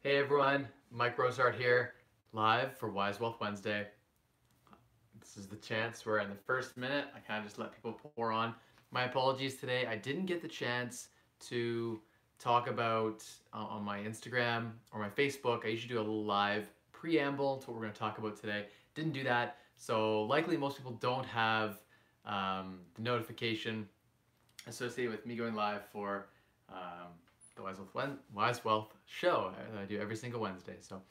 Hey everyone, Mike Rosehart here, live for Wise Wealth Wednesday. This is the chance where in the first minute I kind of just let people pour on. My apologies today, I didn't get the chance to talk about on my Instagram or my Facebook. I usually do a little live preamble to what we're going to talk about today. Didn't do that, so likely most people don't have the notification associated with me going live for um, the Wise Wealth show that I do every single Wednesday. So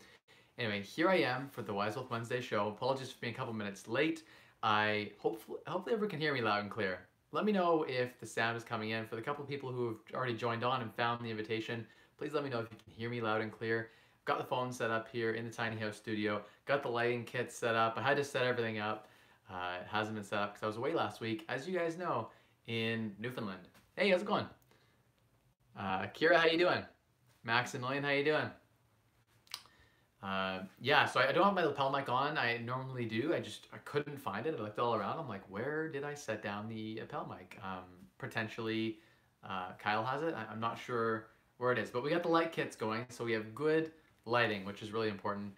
anyway, here I am for the Wise Wealth Wednesday show. Apologies for being a couple minutes late. I hopefully everyone can hear me loud and clear. Let me know if the sound is coming in. For the couple of people who have already joined on and found the invitation, please let me know if you can hear me loud and clear. Got the phone set up here in the tiny house studio. Got the lighting kit set up. I had to set everything up. It hasn't been set up because I was away last week, as you guys know, in Newfoundland. Hey, how's it going? Kira, how you doing? Maximilian, how you doing? Yeah, so I don't have my lapel mic on. I normally do. I couldn't find it. I looked all around. I'm like, where did I set down the lapel mic? Potentially, Kyle has it. I'm not sure where it is, but we got the light kits going, so we have good lighting, which is really important.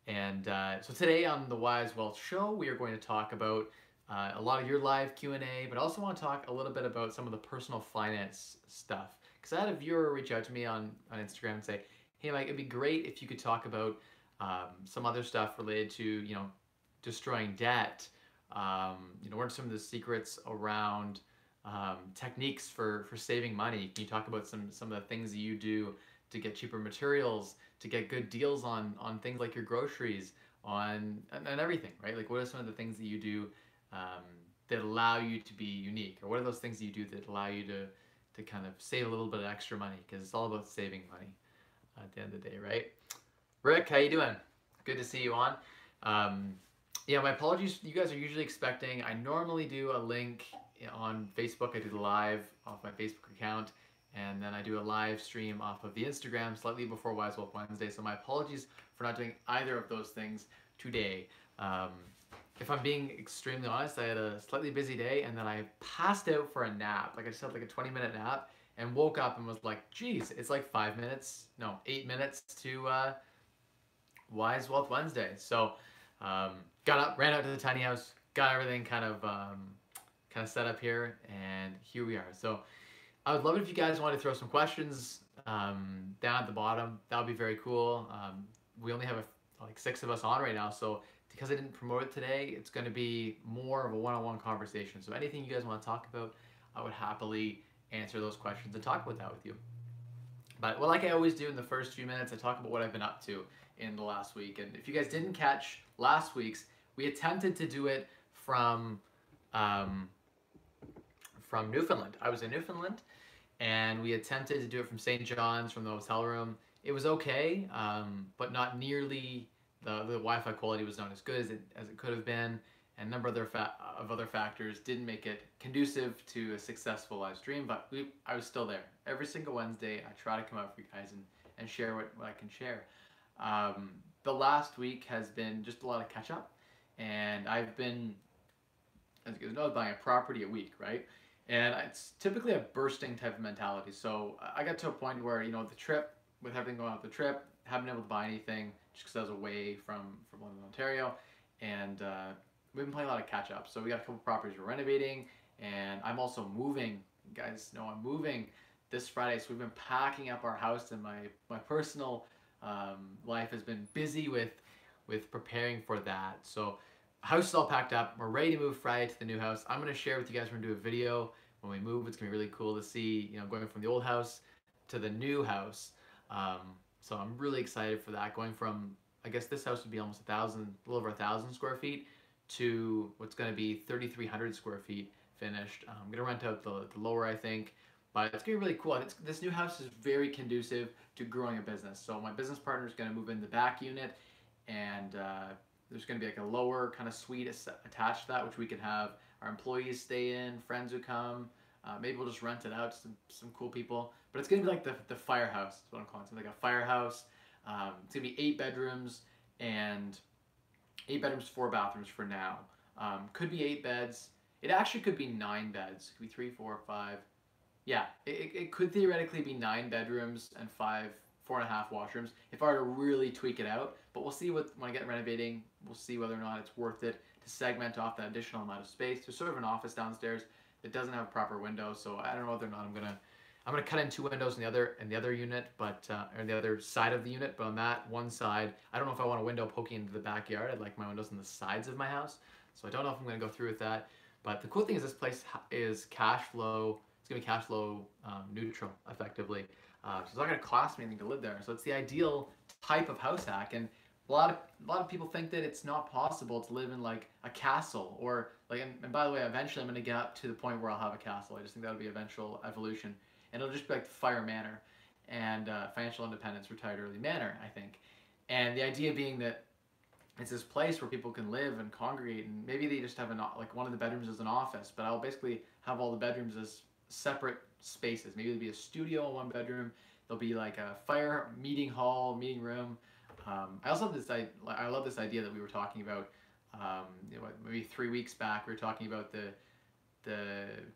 And so today on the Wise Wealth Show, we are going to talk about a lot of your live Q&A, but I also want to talk a little bit about some of the personal finance stuff. Because I had a viewer reach out to me on Instagram and say, hey Mike, it'd be great if you could talk about some other stuff related to, destroying debt. What are some of the secrets around techniques for saving money? Can you talk about some of the things that you do to get cheaper materials, to get good deals on things like your groceries, and everything, right? Like, what are some of the things that you do that allow you to be unique, or what are those things that you do that allow you to kind of save a little bit of extra money? Because it's all about saving money at the end of the day, right? Rick, how you doing? Good to see you on. Yeah, my apologies. You guys are usually expecting. I normally do a link on Facebook. I do the live off my Facebook account, and then I do a live stream off of the Instagram slightly before Wise Wealth Wednesday. So my apologies for not doing either of those things today. If I'm being extremely honest, I had a slightly busy day, and then I passed out for a nap. Like I just had like a 20-minute nap, and woke up and was like, geez, it's like 8 minutes to Wise Wealth Wednesday. So got up, ran out to the tiny house, got everything kind of set up here, and here we are. So I would love it if you guys wanted to throw some questions down at the bottom. That would be very cool. We only have like 6 of us on right now, so because I didn't promote it today, it's going to be more of a one-on-one conversation. So anything you guys want to talk about, I would happily answer those questions and talk about that with you. But well, like I always do in the first few minutes, I talk about what I've been up to in the last week. And if you guys didn't catch last week's, we attempted to do it um, from Newfoundland. I was in Newfoundland, and we attempted to do it from St. John's from the hotel room. It was okay, but not nearly the Wi-Fi quality was not as good as it could have been, and a number of other factors didn't make it conducive to a successful live stream. But I was still there every single Wednesday. I try to come out for you guys and share what I can share. The last week has been just a lot of catch up, and I've been, as you guys know, buying a property a week, right? And it's typically a bursting type of mentality. So I got to a point where, the trip, with everything going on with the trip, haven't been able to buy anything just because I was away from London, Ontario. And we've been playing a lot of catch up. So we got a couple properties we're renovating, and I'm also moving. You guys know I'm moving this Friday. So we've been packing up our house, and my personal life has been busy with preparing for that. So house is all packed up. We're ready to move Friday to the new house. I'm going to share with you guys. We're going to do a video when we move. It's going to be really cool to see, going from the old house to the new house. So I'm really excited for that. Going from, I guess this house would be almost a little over 1,000 square feet to what's going to be 3,300 square feet finished. I'm going to rent out the lower, I think. But it's going to be really cool. This new house is very conducive to growing a business. So my business partner is going to move in the back unit, and there's going to be like a lower kind of suite attached to that, which we can have our employees stay in, friends who come. Maybe we'll just rent it out to some cool people. But it's going to be like the firehouse, is what I'm calling it. It's like a firehouse. It's going to be 8 bedrooms, and 8 bedrooms, 4 bathrooms for now. Could be 8 beds. It actually could be 9 beds. It could be 3, 4, 5. Yeah, it could theoretically be 9 bedrooms and 5 4.5 washrooms if I were to really tweak it out. But we'll see when I get renovating, we'll see whether or not it's worth it to segment off that additional amount of space. There's sort of an office downstairs that doesn't have proper windows, so I don't know whether or not I'm gonna cut in 2 windows in the other unit, but or the other side of the unit. But on that one side, I don't know if I want a window poking into the backyard. I'd like my windows on the sides of my house, so I don't know if I'm gonna go through with that. But the cool thing is this place is cash flow. It's gonna be cash flow neutral, effectively. So it's not gonna cost me anything to live there. So it's the ideal type of house hack. And a lot of people think that it's not possible to live in like a castle or like. And by the way, eventually I'm gonna get up to the point where I'll have a castle. I just think that'll be eventual evolution, and it'll just be like the Fire Manor and Financial Independence, Retired Early Manor, I think. And the idea being that it's this place where people can live and congregate, and maybe they just have like one of the bedrooms as an office, but I'll basically have all the bedrooms as separate spaces. Maybe there'll be a studio in one bedroom. There'll be like a fire meeting hall, meeting room. I also have this. I love this idea that we were talking about. Maybe 3 weeks back, we were talking about the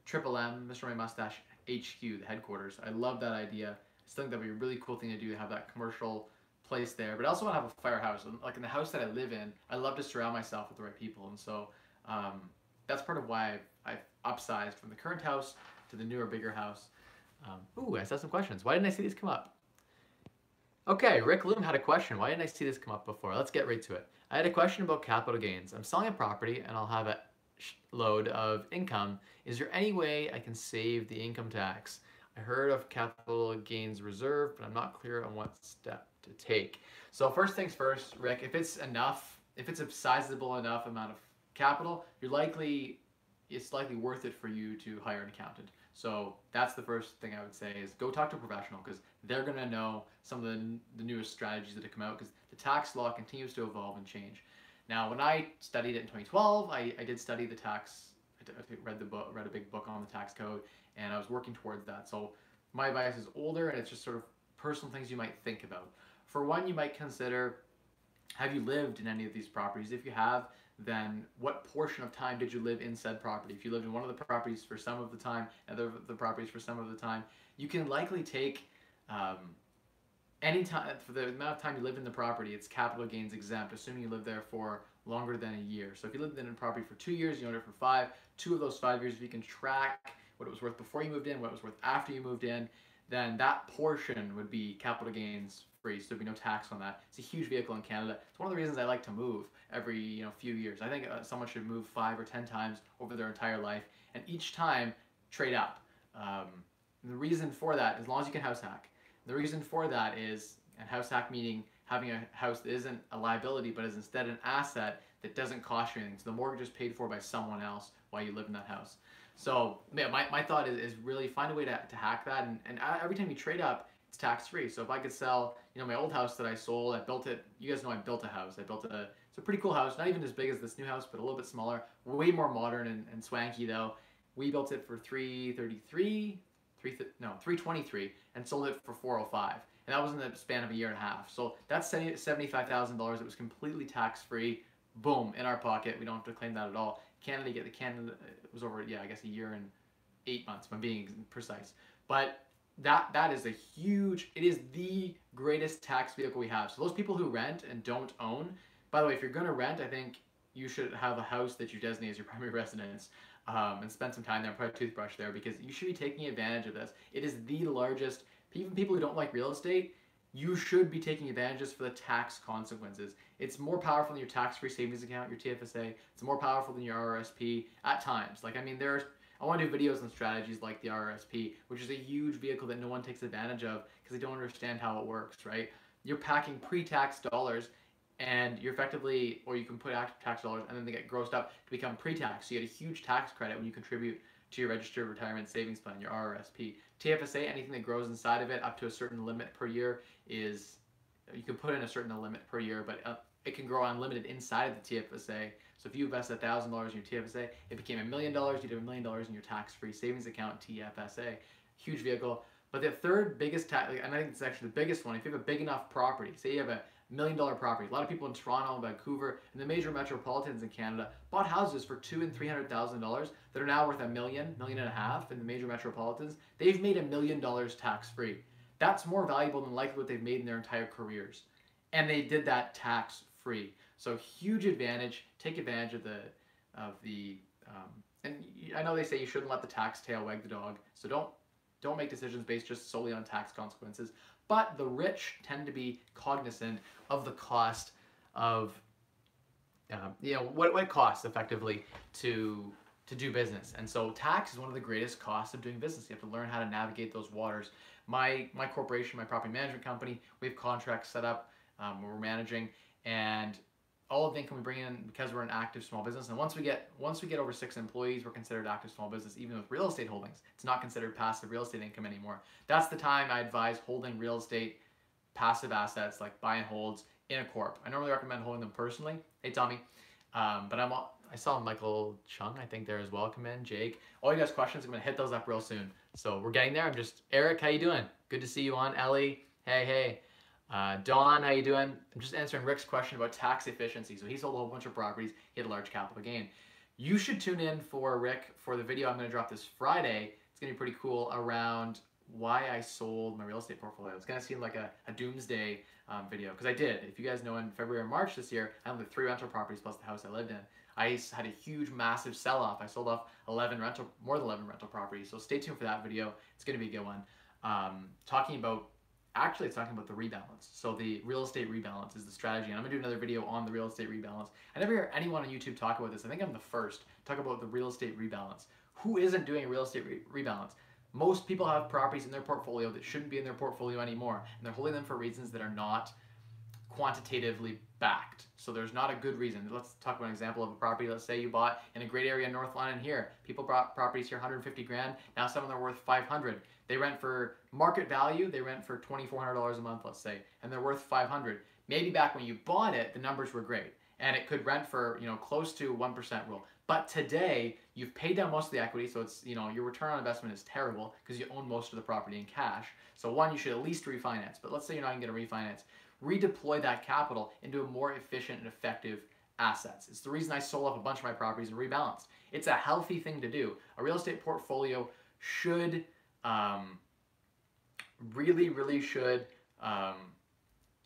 Triple M, Mr. My Mustache HQ, the headquarters. I love that idea. I still think that'd be a really cool thing to do, to have that commercial place there. But I also want to have a firehouse. Like in the house that I live in, I love to surround myself with the right people, and so that's part of why I've upsized from the current house to the newer, bigger house. Ooh, I saw some questions. Why didn't I see these come up? Okay, Rick Loom had a question. Why didn't I see this come up before? Let's get right to it. I had a question about capital gains. I'm selling a property and I'll have a load of income. Is there any way I can save the income tax? I heard of capital gains reserve, but I'm not clear on what step to take. So first things first, Rick, if it's a sizable enough amount of capital, it's likely worth it for you to hire an accountant. So that's the first thing I would say, is go talk to a professional, because they're going to know some of the newest strategies that have come out, because the tax law continues to evolve and change. Now, when I studied it in 2012, I did study the tax. I read a big book on the tax code, and I was working towards that. So my advice is older, and it's just sort of personal things you might think about. For one, you might consider, have you lived in any of these properties? If you have, then what portion of time did you live in said property? If you lived in one of the properties for some of the time, other of the properties for some of the time, you can likely take any time, for the amount of time you lived in the property, it's capital gains exempt, assuming you lived there for longer than a year. So if you lived in a property for 2 years, you owned it for 5, 2 of those 5 years, if you can track what it was worth before you moved in, what it was worth after you moved in, then that portion would be capital gains free, so there'd be no tax on that. It's a huge vehicle in Canada. It's one of the reasons I like to move every few years. I think someone should move 5 or 10 times over their entire life, and each time trade up. The reason for that, as long as you can house hack, the reason for that is, and house hack meaning having a house that isn't a liability but is instead an asset that doesn't cost you anything. So the mortgage is paid for by someone else while you live in that house. So yeah, my thought is really find a way to hack that, and every time you trade up, it's tax free. So if I could sell, my old house that I sold, I built it. You guys know I built a house. It's a pretty cool house, not even as big as this new house, but a little bit smaller, way more modern and swanky though. We built it for $323, and sold it for $405. And that was in the span of a year and a half. So that's $75,000 that was completely tax free. Boom, in our pocket. We don't have to claim that at all. Canada it was over, I guess a year and 8 months, if I'm being precise. But that is it is the greatest tax vehicle we have. So those people who rent and don't own, by the way, if you're going to rent, I think you should have a house that you designate as your primary residence, and spend some time there and put a toothbrush there, because you should be taking advantage of this. It is the largest, even people who don't like real estate, you should be taking advantages for the tax consequences. It's more powerful than your tax-free savings account, your TFSA. It's more powerful than your RRSP at times. I want to do videos on strategies like the RRSP, which is a huge vehicle that no one takes advantage of because they don't understand how it works, right? You're packing pre-tax dollars, and you're effectively, or you can put active tax dollars and then they get grossed up to become pre-tax. So you get a huge tax credit when you contribute to your registered retirement savings plan, your RRSP. TFSA, anything that grows inside of it up to a certain limit per year you can put in a certain limit per year, but it can grow unlimited inside of the TFSA. So if you invest $1,000 in your TFSA, it became $1 million, you'd have $1 million in your tax-free savings account, TFSA. Huge vehicle. But the third biggest tax, and I think it's actually the biggest one, if you have a big enough property, say you have a $1 million property. A lot of people in Toronto, Vancouver, and the major metropolitans in Canada bought houses for $200,000 and $300,000 that are now worth $1 million, $1.5 million in the major metropolitans. They've made $1 million tax-free. that's more valuable than likely what they've made in their entire careers. And they did that tax free. So huge advantage. Take advantage of the and I know they say you shouldn't let the tax tail wag the dog. So don't make decisions based just solely on tax consequences. But the rich tend to be cognizant of the cost of what it costs effectively to do business. And so tax is one of the greatest costs of doing business. You have to learn how to navigate those waters. My corporation, my property management company, we have contracts set up where we're managing, and all of the income we bring in, because we're an active small business, and once we get over 6 employees, we're considered active small business. Even with real estate holdings, it's not considered passive real estate income anymore. That's the time I advise holding real estate passive assets like buy and holds in a corp. I normally recommend holding them personally. Hey Tommy, but I saw Michael Chung, I think, there as well, come in. Jake, all you guys questions, I'm gonna hit those up real soon. So we're getting there. Eric, how you doing? Good to see you on. Ellie, hey. Don, how you doing? I'm just answering Rick's question about tax efficiency. So he sold a whole bunch of properties. He had a large capital gain. You should tune in for Rick for the video I'm going to drop this Friday. It's going to be pretty cool around why I sold my real estate portfolio. It's going to seem like a doomsday video, because I did. If you guys know, in February or March this year, I owned 3 rental properties plus the house I lived in. I had a huge, massive sell-off. I sold off more than 11 rental properties. So stay tuned for that video. It's going to be a good one. Actually, it's talking about the rebalance. So the real estate rebalance is the strategy. And I'm gonna do another video on the real estate rebalance. I never hear anyone on YouTube talk about this. I think I'm the first to talk about the real estate rebalance. Who isn't doing a real estate rebalance? Most people have properties in their portfolio that shouldn't be in their portfolio anymore. And they're holding them for reasons that are not quantitatively backed. So there's not a good reason. Let's talk about an example of a property. Let's say you bought in a great area in North London here. People bought properties here 150 grand. Now some of them are worth 500. They rent for market value. They rent for $2,400 a month, let's say, and they're worth 500. Maybe back when you bought it, the numbers were great, and it could rent for close to 1% rule. But today, you've paid down most of the equity, so it's your return on investment is terrible because you own most of the property in cash. So one, you should at least refinance. But let's say you're not going to refinance. Redeploy that capital into a more efficient and effective assets. It's the reason I sold off a bunch of my properties and rebalanced. It's a healthy thing to do. A real estate portfolio should really should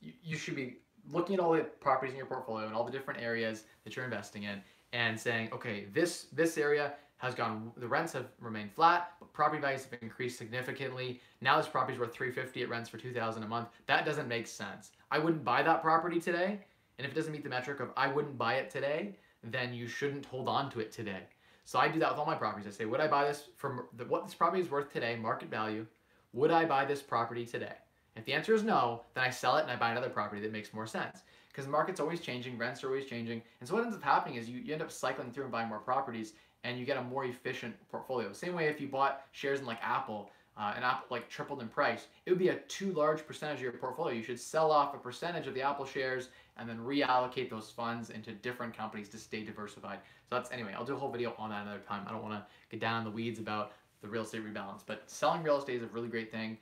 you should be looking at all the properties in your portfolio and all the different areas that you're investing in and saying, okay, this area has gone, the rents have remained flat, but property values have increased significantly. Now this property's worth $350, it rents for $2,000 a month. That doesn't make sense. I wouldn't buy that property today, and if it doesn't meet the metric of I wouldn't buy it today, then you shouldn't hold on to it today. So I do that with all my properties. I say, would I buy this from what this property is worth today, market value? Would I buy this property today? If the answer is no, then I sell it and I buy another property that makes more sense. Because the market's always changing, rents are always changing. And so what ends up happening is you end up cycling through and buying more properties, and you get a more efficient portfolio. Same way if you bought shares in like Apple, and Apple like tripled in price, it would be a too large percentage of your portfolio. You should sell off a percentage of the Apple shares and then reallocate those funds into different companies to stay diversified. So that's, anyway, I'll do a whole video on that another time. I don't want to get down in the weeds about the real estate rebalance, but selling real estate is a really great thing.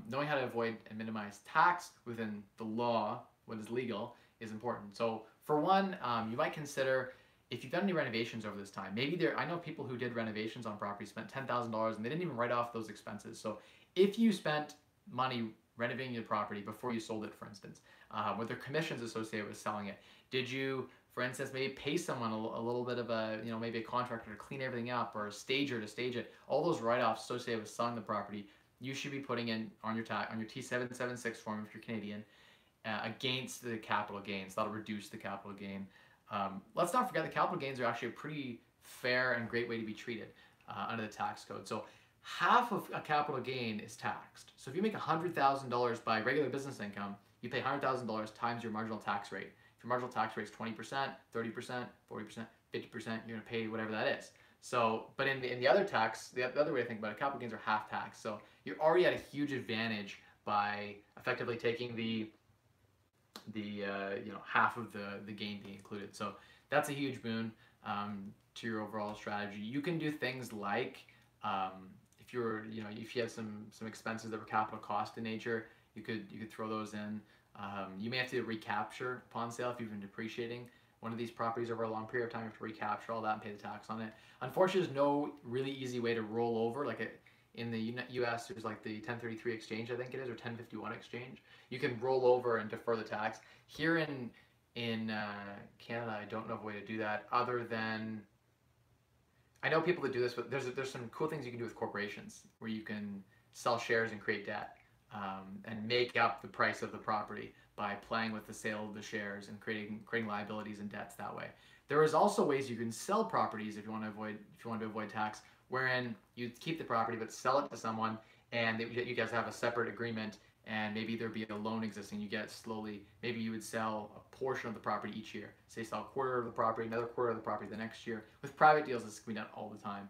Knowing how to avoid and minimize tax within the law, what is legal, is important. So for one, you might consider, if you've done any renovations over this time, I know people who did renovations on property, spent $10,000 and they didn't even write off those expenses. So if you spent money renovating your property before you sold it, for instance, were there commissions associated with selling it? Did you, for instance, maybe pay someone a little bit of a, maybe a contractor to clean everything up, or a stager to stage it? All those write-offs associated with selling the property, you should be putting in on your T776 form if you're Canadian, against the capital gains. That'll reduce the capital gain. Let's not forget the capital gains are actually a pretty fair and great way to be treated under the tax code. So half of a capital gain is taxed. So if you make $100,000 by regular business income, you pay $100,000 times your marginal tax rate. If your marginal tax rate is 20%, 30%, 40%, 50%, you're gonna pay whatever that is. So, but in the other tax, the other way to think about it, capital gains are half tax. So you're already at a huge advantage by effectively taking the half of the gain being included. So that's a huge boon to your overall strategy. You can do things like if you have some expenses that were capital cost in nature, you could throw those in. You may have to recapture upon sale if you've been depreciating one of these properties over a long period of time. You have to recapture all that and pay the tax on it. Unfortunately, there's no really easy way to roll over. in the US, there's like the 1033 exchange, I think it is, or 1051 exchange. You can roll over and defer the tax. Here in Canada, I don't know of a way to do that other than, I know people that do this, but there's some cool things you can do with corporations where you can sell shares and create debt, and make up the price of the property by playing with the sale of the shares and creating liabilities and debts that way. There is also ways you can sell properties if you want to avoid tax, wherein you keep the property but sell it to someone, and you guys have a separate agreement, and maybe there'd be a loan existing. You get it slowly. Maybe you would sell a portion of the property each year. Say sell a quarter of the property, another quarter of the property the next year. With private deals, this can be done all the time.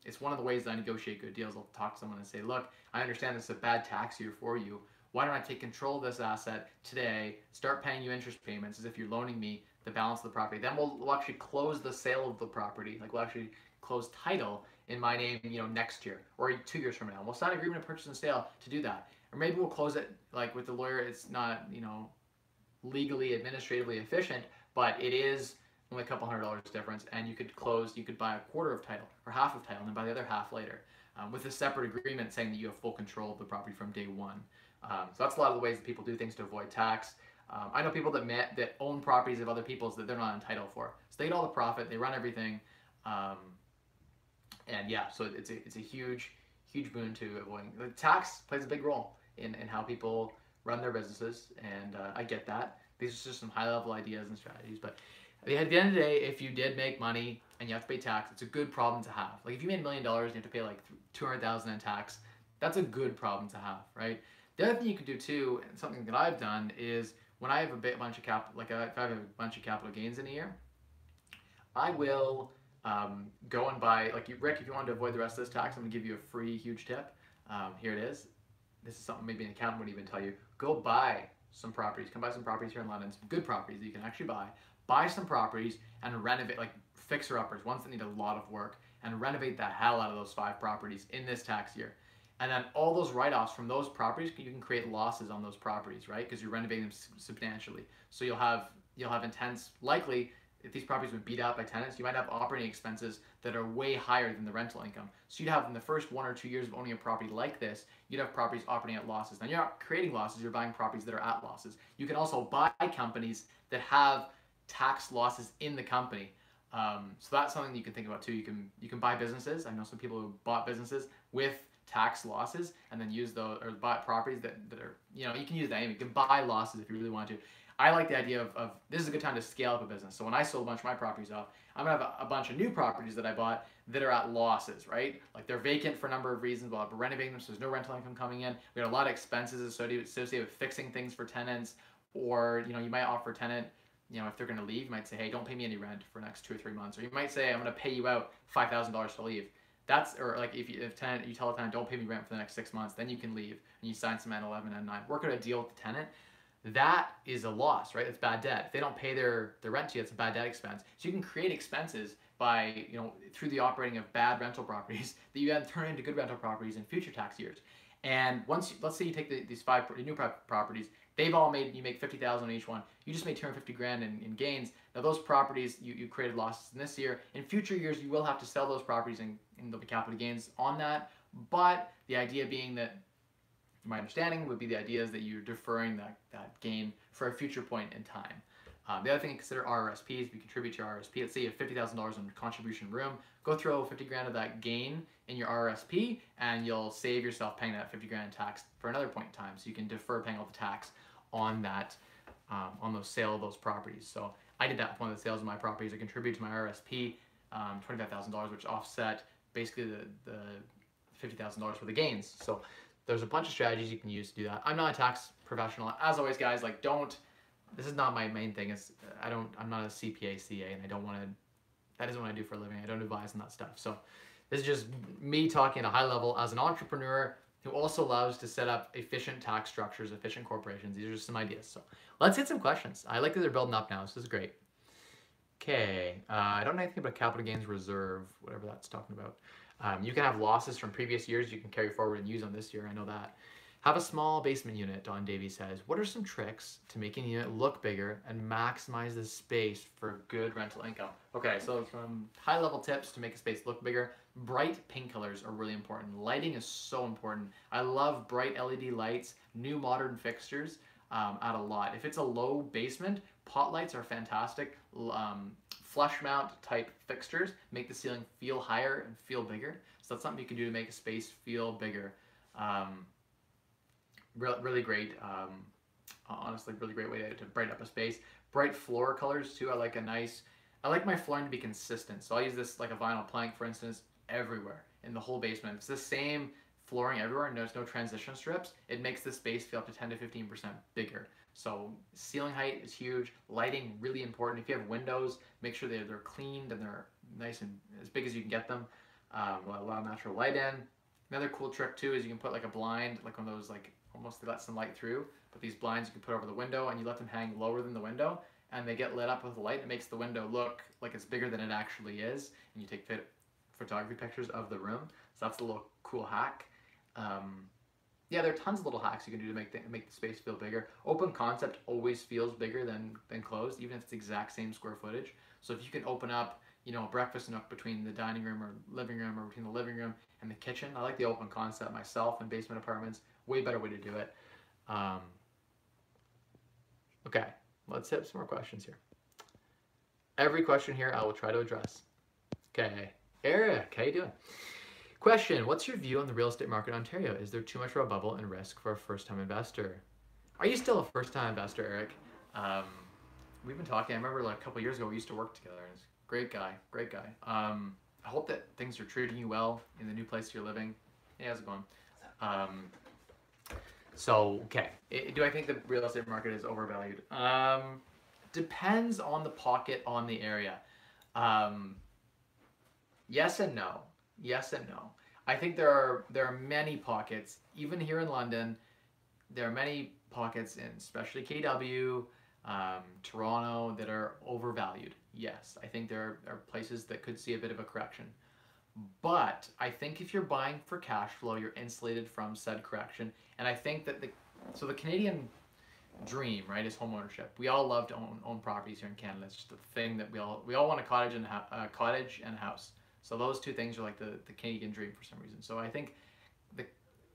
It's one of the ways that I negotiate good deals. I'll talk to someone and say, look, I understand this is a bad tax year for you. Why don't I take control of this asset today, start paying you interest payments as if you're loaning me the balance of the property. Then we'll actually close the sale of the property. Like we'll actually close title in my name, next year or 2 years from now. We'll sign an agreement of purchase and sale to do that. Or maybe we'll close it like with the lawyer. It's not, legally, administratively efficient, but it is only a couple $100 difference, and you could buy a quarter of title or half of title and then buy the other half later, with a separate agreement saying that you have full control of the property from day one. So that's a lot of the ways that people do things to avoid tax. I know people that own properties of other people's that they're not entitled for. So they get all the profit, they run everything, and yeah, so it's a huge boon to avoiding. The tax plays a big role in how people run their businesses, and I get that. These are just some high-level ideas and strategies, but at the end of the day, if you did make money and you have to pay tax, it's a good problem to have. Like if you made $1 million and you have to pay like $200,000 in tax, that's a good problem to have, right? The other thing you could do too, and something that I've done, is when I have a bunch of if I have a bunch of capital gains in a year, I will go and buy, like Rick, if you wanted to avoid the rest of this tax, I'm gonna give you a free huge tip. Here it is. This is something maybe an accountant would even tell you. Go buy some properties. Come buy some properties here in London, some good properties that you can actually buy. Buy some properties and renovate, like fixer-uppers, ones that need a lot of work, and renovate the hell out of those 5 properties in this tax year. And then all those write-offs from those properties, you can create losses on those properties, right? Because you're renovating them substantially. So you'll have intense, likely, if these properties were beat out by tenants, you might have operating expenses that are way higher than the rental income. So you'd have, in the first 1 or 2 years of owning a property like this, you'd have properties operating at losses. Now you're not creating losses, you're buying properties that are at losses. You can also buy companies that have tax losses in the company. So that's something you can think about too. You can buy businesses. I know some people who bought businesses with tax losses and then use those, or buy properties that are, you can use that. You can buy losses if you really want to. I like the idea of this is a good time to scale up a business. So when I sold a bunch of my properties off, I'm gonna have a bunch of new properties that I bought that are at losses, right? Like they're vacant for a number of reasons, but we're renovating them so there's no rental income coming in. We got a lot of expenses associated with fixing things for tenants, or you might offer a tenant, if they're gonna leave, you might say, hey, don't pay me any rent for the next 2 or 3 months, or you might say, I'm gonna pay you out $5,000 to leave. Or like if you tell a tenant, don't pay me rent for the next 6 months, then you can leave, and you sign some N11, N9. Work out a deal with the tenant. That is a loss, right? It's bad debt. If they don't pay their rent to you, it's a bad debt expense. So you can create expenses by, through the operating of bad rental properties that you then turn into good rental properties in future tax years. And let's say you take these 5 new properties, they've all you make $50,000 on each one. You just made $250,000 in gains. Now those properties, you created losses in this year. In future years, you will have to sell those properties and there'll be capital gains on that. But the idea being that, my understanding would be the idea is that you're deferring that gain for a future point in time. The other thing to consider RRSPs. If you contribute to your RRSP, let's say you have $50,000 in contribution room, go throw $50,000 of that gain in your RRSP, and you'll save yourself paying that $50,000 in tax for another point in time. So you can defer paying all the tax on that, on the sale of those properties. So I did that with one of the sales of my properties. I contributed to my RRSP $25,000, which offset basically the $50,000 for the gains. So there's a bunch of strategies you can use to do that. I'm not a tax professional. As always, guys, this is not my main thing. I'm not a CPA, CA, and that isn't what I do for a living. I don't advise on that stuff. So this is just me talking at a high level as an entrepreneur who also loves to set up efficient tax structures, efficient corporations. These are just some ideas. So let's hit some questions. I like that they're building up now. This is great. Okay, I don't know anything about capital gains reserve, whatever that's talking about. You can have losses from previous years you can carry forward and use on this year. I know that. Have a small basement unit, Don Davy says. What are some tricks to making the unit look bigger and maximize the space for good rental income? Okay, so some high level tips to make a space look bigger. Bright pink colors are really important. Lighting is so important. I love bright LED lights, new modern fixtures add a lot. If it's a low basement, pot lights are fantastic. Flush mount type fixtures make the ceiling feel higher and feel bigger. So that's something you can do to make a space feel bigger. Really great, honestly, really great way to brighten up a space. Bright floor colors too. I like my flooring to be consistent. So I'll use this like a vinyl plank, for instance, everywhere in the whole basement. If it's the same flooring everywhere and there's no transition strips, it makes the space feel up to 10 to 15% bigger. So ceiling height is huge. Lighting, really important. If you have windows, make sure they're cleaned and they're nice and as big as you can get them. Allow natural light in. Another cool trick too is you can put like a blind, like one of those like almost to let some light through, but these blinds you can put over the window and you let them hang lower than the window and they get lit up with the light. It makes the window look like it's bigger than it actually is, and you take photography pictures of the room. So that's a little cool hack. Yeah, there are tons of little hacks you can do to make the space feel bigger. Open concept always feels bigger than closed, even if it's the exact same square footage. So if you can open up, you know, a breakfast nook between the dining room or living room, or between the living room and the kitchen. I like the open concept myself in basement apartments. Way better way to do it. Okay, let's hit some more questions here. Every question here I will try to address. Okay, Eric, how you doing? Question, what's your view on the real estate market in Ontario? Is there too much of a bubble and risk for a first-time investor? Are you still a first-time investor, Eric? We've been talking, I remember like a couple years ago we used to work together. He's a great guy, great guy. I hope that things are treating you well in the new place you're living. Hey, how's it going? So, okay, do I think the real estate market is overvalued? Depends on the pocket, on the area. Yes and no. Yes and no. I think there are many pockets, even here in London, there are many pockets in especially KW, Toronto, that are overvalued. Yes, I think there are places that could see a bit of a correction. But I think if you're buying for cash flow, you're insulated from said correction. And I think that the Canadian dream, right, is home ownership. We all love to own properties here in Canada. It's just the thing that we all want a cottage and a house. So those two things are like the Canadian dream for some reason. So I think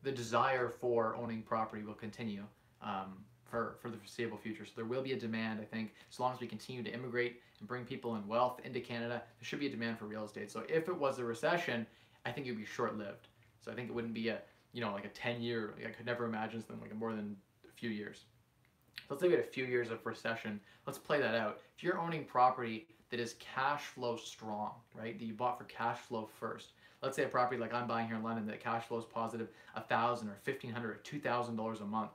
the desire for owning property will continue for the foreseeable future. So there will be a demand, I think, as long as we continue to immigrate and bring people and wealth into Canada, there should be a demand for real estate. So if it was a recession, I think it would be short-lived. So I think it wouldn't be like a 10-year, I could never imagine something like more than a few years. Let's say we had a few years of recession. Let's play that out. If you're owning property that is cash flow strong, right, that you bought for cash flow first. Let's say a property like I'm buying here in London that cash flow is positive $1,000 or $1,500 or $2,000 a month.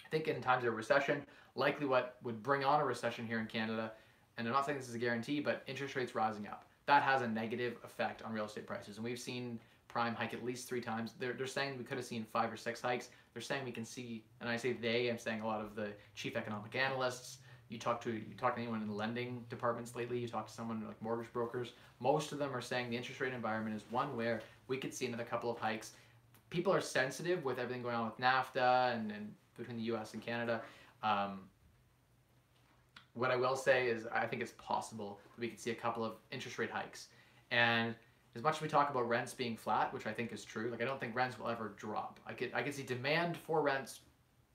I think in times of recession, likely what would bring on a recession here in Canada, and I'm not saying this is a guarantee, but interest rates rising up. That has a negative effect on real estate prices. And we've seen prime hike at least 3 times. They're saying we could have seen 5 or 6 hikes. They're saying we can see, and I say they, I'm saying a lot of the chief economic analysts. You talk to anyone in the lending departments lately, you talk to someone like mortgage brokers, most of them are saying the interest rate environment is one where we could see another couple of hikes. People are sensitive with everything going on with NAFTA and between the US and Canada. What I will say is I think it's possible that we could see a couple of interest rate hikes. And as much as we talk about rents being flat, which I think is true, like I don't think rents will ever drop. I could see demand for rents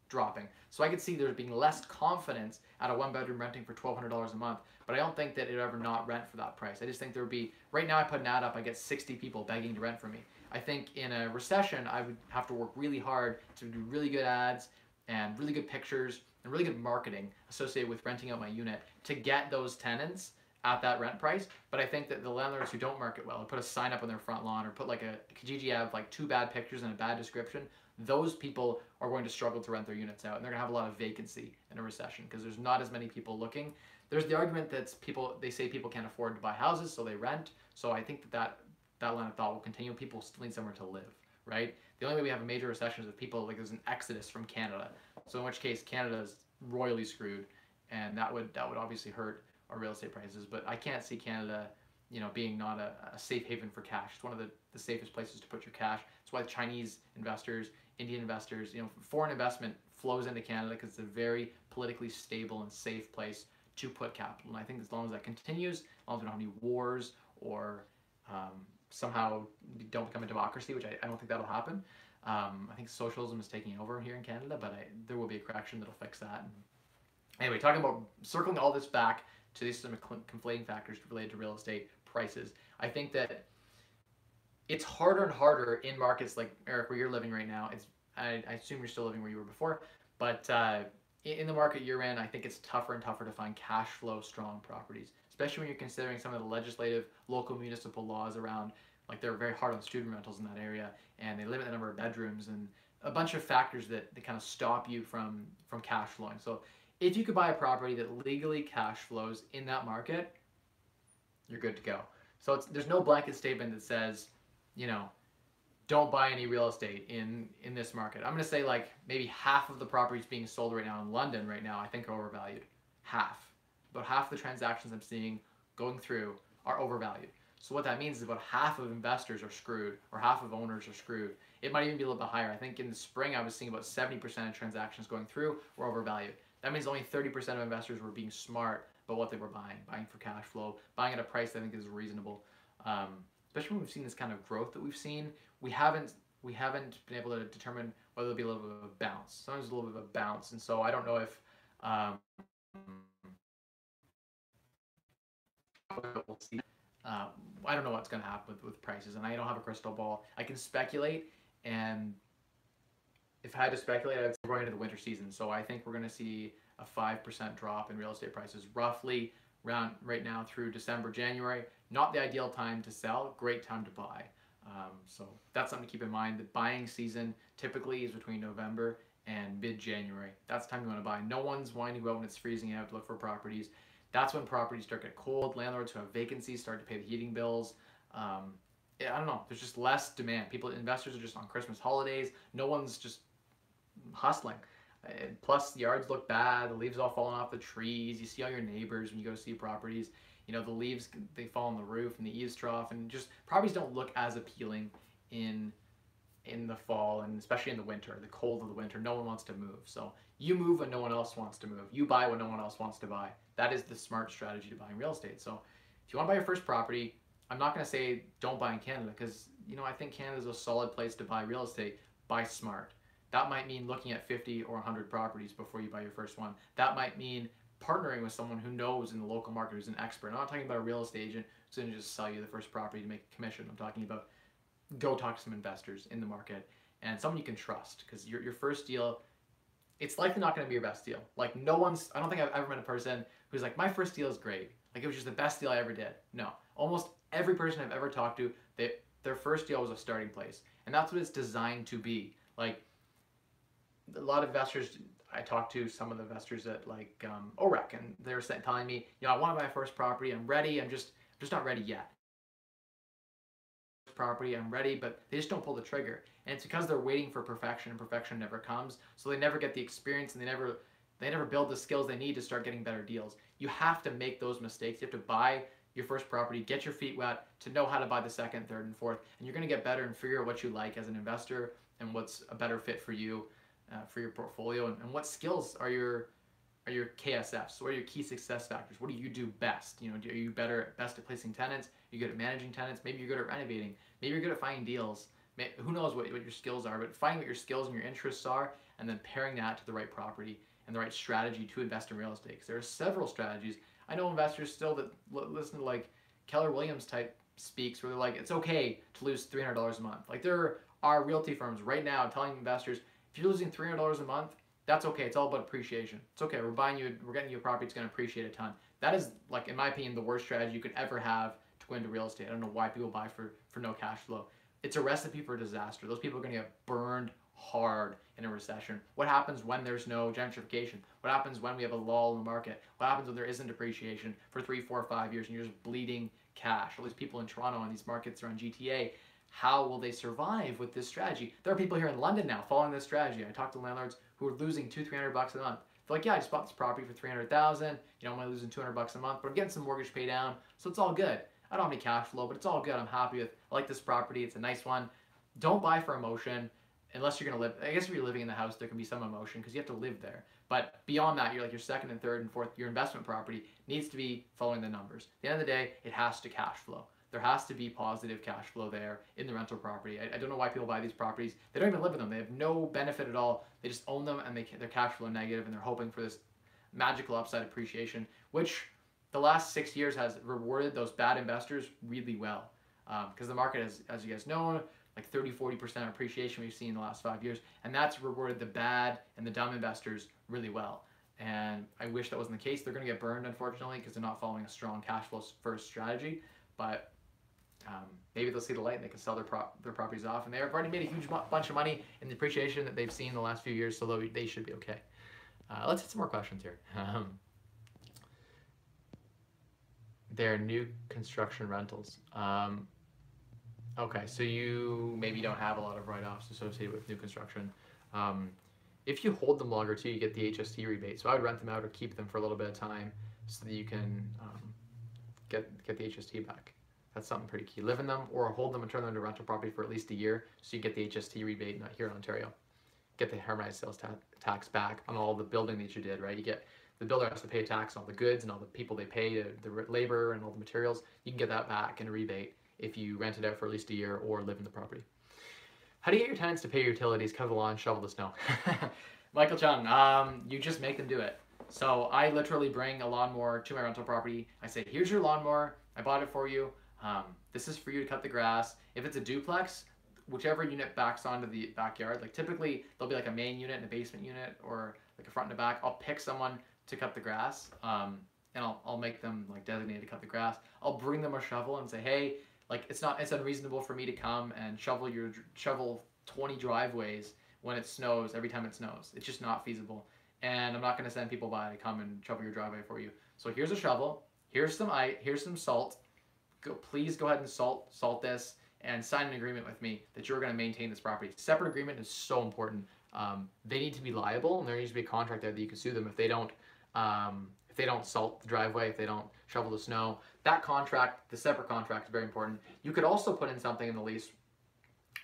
dropping. So I could see there being less confidence at a 1-bedroom renting for $1,200 a month, but I don't think that it would ever not rent for that price. I just think there would be, right now I put an ad up, I get 60 people begging to rent from me. I think in a recession, I would have to work really hard to do really good ads and really good pictures and really good marketing associated with renting out my unit to get those tenants at that rent price. But I think that the landlords who don't market well, or put a sign up on their front lawn, or put like a Kijiji ad of like 2 bad pictures and a bad description, those people are going to struggle to rent their units out, and they're going to have a lot of vacancy in a recession because there's not as many people looking. There's the argument that they say people can't afford to buy houses, so they rent. So I think that line of thought will continue. People still need somewhere to live, right? The only way we have a major recession is if people, like there's an exodus from Canada. So in which case Canada is royally screwed, and that would obviously hurt our real estate prices. But I can't see Canada, being not a safe haven for cash. It's one of the safest places to put your cash. That's why the Chinese investors Indian investors, foreign investment flows into Canada because it's a very politically stable and safe place to put capital. And I think as long as that continues, as long as we don't have any wars or somehow don't become a democracy, which I don't think that'll happen. I think socialism is taking over here in Canada, but there will be a correction that'll fix that. And anyway, talking about circling all this back to these some conflating factors related to real estate prices, I think that it's harder and harder in markets like, Eric, where you're living right now. I assume you're still living where you were before, but in the market you're in, I think it's tougher and tougher to find cash flow strong properties, especially when you're considering some of the legislative local municipal laws around, like they're very hard on student rentals in that area, and they limit the number of bedrooms and a bunch of factors that kind of stop you from cash flowing. So if you could buy a property that legally cash flows in that market, you're good to go. So there's no blanket statement that says, don't buy any real estate in this market. I'm going to say like maybe half of the properties being sold right now in London right now I think are overvalued. Half. About half the transactions I'm seeing going through are overvalued. So what that means is about half of investors are screwed, or half of owners are screwed. It might even be a little bit higher. I think in the spring I was seeing about 70% of transactions going through were overvalued. That means only 30% of investors were being smart about what they were buying for cash flow, buying at a price that I think is reasonable. Especially when we've seen this kind of growth that we've seen, we haven't been able to determine whether there'll be a little bit of a bounce. Sometimes a little bit of a bounce, and so I don't know if we'll see. I don't know what's going to happen with prices, and I don't have a crystal ball. I can speculate, and if I had to speculate, I'd say we're going into the winter season. So I think we're going to see a 5% drop in real estate prices, roughly around right now through December, January. Not the ideal time to sell, great time to buy. So that's something to keep in mind. The buying season typically is between November and mid-January. That's the time you want to buy. No one's wanting to go out when it's freezing out to look for properties. That's when properties start to get cold. Landlords who have vacancies start to pay the heating bills. I don't know. There's just less demand. Investors are just on Christmas holidays. No one's just hustling. Plus, the yards look bad. The leaves all falling off the trees. You see all your neighbors when you go to see properties. The leaves, they fall on the roof and the eaves trough, and just properties don't look as appealing in the fall, and especially in the winter, the cold of the winter. No one wants to move. So you move when no one else wants to move. You buy when no one else wants to buy. That is the smart strategy to buying real estate. So if you want to buy your first property, I'm not going to say don't buy in Canada, because I think Canada is a solid place to buy real estate. Buy smart. That might mean looking at 50 or 100 properties before you buy your first one. That might mean partnering with someone who knows in the local market, who's an expert. I'm not talking about a real estate agent who's going to just sell you the first property to make a commission. I'm talking about go talk to some investors in the market and someone you can trust, because your first deal, it's likely not going to be your best deal. Like I don't think I've ever met a person who's like, my first deal is great. Like it was just the best deal I ever did. No, almost every person I've ever talked to, their first deal was a starting place. And that's what it's designed to be. Like a lot of investors, I talked to some of the investors at like OREC, and they were telling me, I want to buy my first property. I'm ready. I'm just not ready yet. Property, I'm ready, but they just don't pull the trigger. And it's because they're waiting for perfection, and perfection never comes. So they never get the experience, and they never build the skills they need to start getting better deals. You have to make those mistakes. You have to buy your first property, get your feet wet to know how to buy the second, third, and fourth. And you're going to get better and figure out what you like as an investor and what's a better fit for you, for your portfolio, and what skills are your KSFs. What are your key success factors? What do you do best? Are you best at placing tenants? Are you good at managing tenants? Maybe you're good at renovating. Maybe you're good at finding deals. Who knows what your skills are, but finding what your skills and your interests are, and then pairing that to the right property and the right strategy to invest in real estate. Because there are several strategies. I know investors still that listen to like Keller Williams type speaks, where they're like, it's okay to lose $300 a month. Like there are realty firms right now telling investors, if you're losing $300 a month, that's okay. It's all about appreciation. It's okay. We're getting you a property. It's going to appreciate a ton. That is, like, in my opinion, the worst strategy you could ever have to go into real estate. I don't know why people buy for no cash flow. It's a recipe for disaster. Those people are going to get burned hard in a recession. What happens when there's no gentrification? What happens when we have a lull in the market? What happens when there isn't appreciation for 3, 4, 5 years and you're just bleeding cash? All these people in Toronto and these markets around GTA, how will they survive with this strategy? There are people here in London now following this strategy. I talked to landlords who are losing $200-300 a month. They're like, yeah, I just bought this property for $300,000. I'm only losing $200 a month, but I'm getting some mortgage pay down, so it's all good. I don't have any cash flow, but it's all good. I'm happy with. I like this property. It's a nice one. Don't buy for emotion. unless you're going to live, I guess if you're living in the house, there can be some emotion because you have to live there. But beyond that, you're like your second and third and fourth, your investment property needs to be following the numbers. At the end of the day, it has to cash flow. There has to be positive cash flow there in the rental property. I don't know why people buy these properties. They don't even live in them. They have no benefit at all. They just own them and they're cash flow negative, and they're hoping for this magical upside appreciation, which the last 6 years has rewarded those bad investors really well. Because the market has, as you guys know, like 30-40% appreciation we've seen in the last 5 years, and that's rewarded the bad and the dumb investors really well. And I wish that wasn't the case. They're going to get burned, unfortunately, because they're not following a strong cash flow first strategy. But maybe they'll see the light and they can sell their properties off, and they've already made a huge bunch of money in the appreciation that they've seen in the last few years, so they should be okay. Let's hit some more questions here. They're new construction rentals. Okay, so you maybe don't have a lot of write-offs associated with new construction. If you hold them longer too, you get the HST rebate. So I would rent them out or keep them for a little bit of time so that you can get the HST back. That's something pretty key. Live in them or hold them and turn them into rental property for at least a year so you get the HST rebate here in Ontario. Get the harmonized sales tax back on all the building that you did, right? You get, the builder has to pay a tax on all the goods and all the people they pay, the labor and all the materials. You can get that back in a rebate if you rent it out for at least a year or live in the property. How do you get your tenants to pay your utilities, cover the lawn, shovel the snow? Michael Chung, you just make them do it. So I literally bring a lawnmower to my rental property. I say, here's your lawnmower. I bought it for you. This is for you to cut the grass. If it's a duplex, whichever unit backs onto the backyard, like typically there'll be like a main unit and a basement unit or like a front and a back. I'll pick someone to cut the grass and I'll make them like designated to cut the grass. I'll bring them a shovel and say, hey, like it's unreasonable for me to come and shovel 20 driveways when it snows every time it snows. It's just not feasible. And I'm not going to send people by to come and shovel your driveway for you. So here's a shovel. Here's some salt. Please go ahead and salt this and sign an agreement with me that you're going to maintain this property. Separate agreement is so important. They need to be liable, and there needs to be a contract there that you can sue them if they don't salt the driveway, if they don't shovel the snow. That contract, the separate contract, is very important. You could also put in something in the lease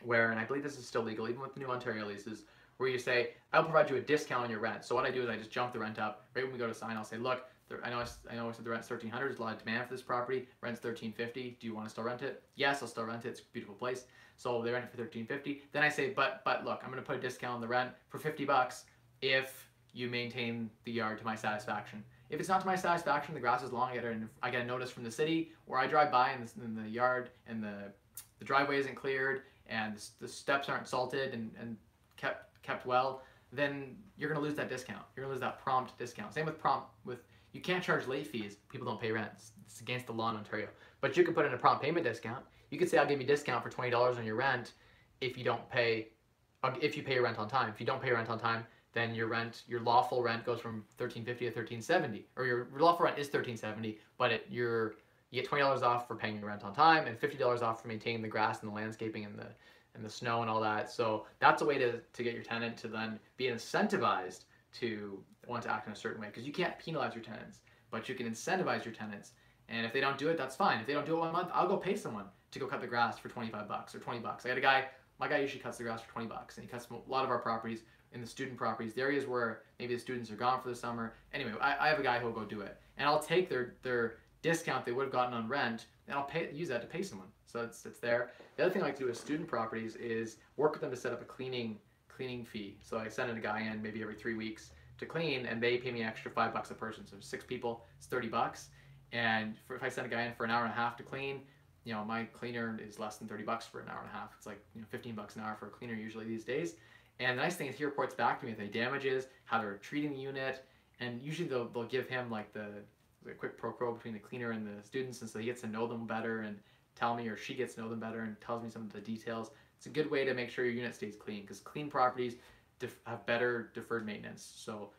where, and I believe this is still legal, even with the new Ontario leases, where you say, I'll provide you a discount on your rent. So what I do is I just jump the rent up. Right when we go to sign, I'll say, look, I know I said the rent's $1,300. There's a lot of demand for this property. Rent's $1,350. Do you want to still rent it? Yes, I'll still rent it. It's a beautiful place. So they rent it for $1,350. Then I say, but look, I'm going to put a discount on the rent for $50 if you maintain the yard to my satisfaction. If it's not to my satisfaction, the grass is long, I get a notice from the city, or I drive by in the yard and the driveway isn't cleared and the steps aren't salted and kept well, then you're going to lose that discount. You're going to lose that prompt discount. Same with you can't charge late fees. People don't pay rent. It's against the law in Ontario. But you can put in a prompt payment discount. You could say, I'll give you a discount for $20 on your rent if you pay your rent on time. If you don't pay your rent on time, then your lawful rent goes from $1,350 to $1,370. Or your lawful rent is $1,370, but you get $20 off for paying your rent on time and $50 off for maintaining the grass and the landscaping and the snow and all that. So that's a way to get your tenant to then be incentivized to want to act in a certain way, because you can't penalize your tenants, but you can incentivize your tenants. And if they don't do it, that's fine. If they don't do it 1 month, I'll go pay someone to go cut the grass for $25 or $20. I got a guy, my guy usually cuts the grass for $20, and he cuts a lot of our properties in the student properties, the areas where maybe the students are gone for the summer. Anyway, I have a guy who'll go do it, and I'll take their discount they would have gotten on rent, and I'll use that to pay someone. So it's there. The other thing I like to do with student properties is work with them to set up a cleaning fee. So I send a guy in maybe every 3 weeks to clean, and they pay me an extra $5 a person. So 6 people, it's $30. And if I send a guy in for an hour and a half to clean, my cleaner is less than $30 for an hour and a half. It's like $15 an hour for a cleaner usually these days. And the nice thing is he reports back to me if any damages, how they're treating the unit, and usually they'll give him like the quick pro quo between the cleaner and the students, and so he gets to know them better and tell me, or she gets to know them better and tells me some of the details. It's a good way to make sure your unit stays clean, because clean properties have better deferred maintenance, so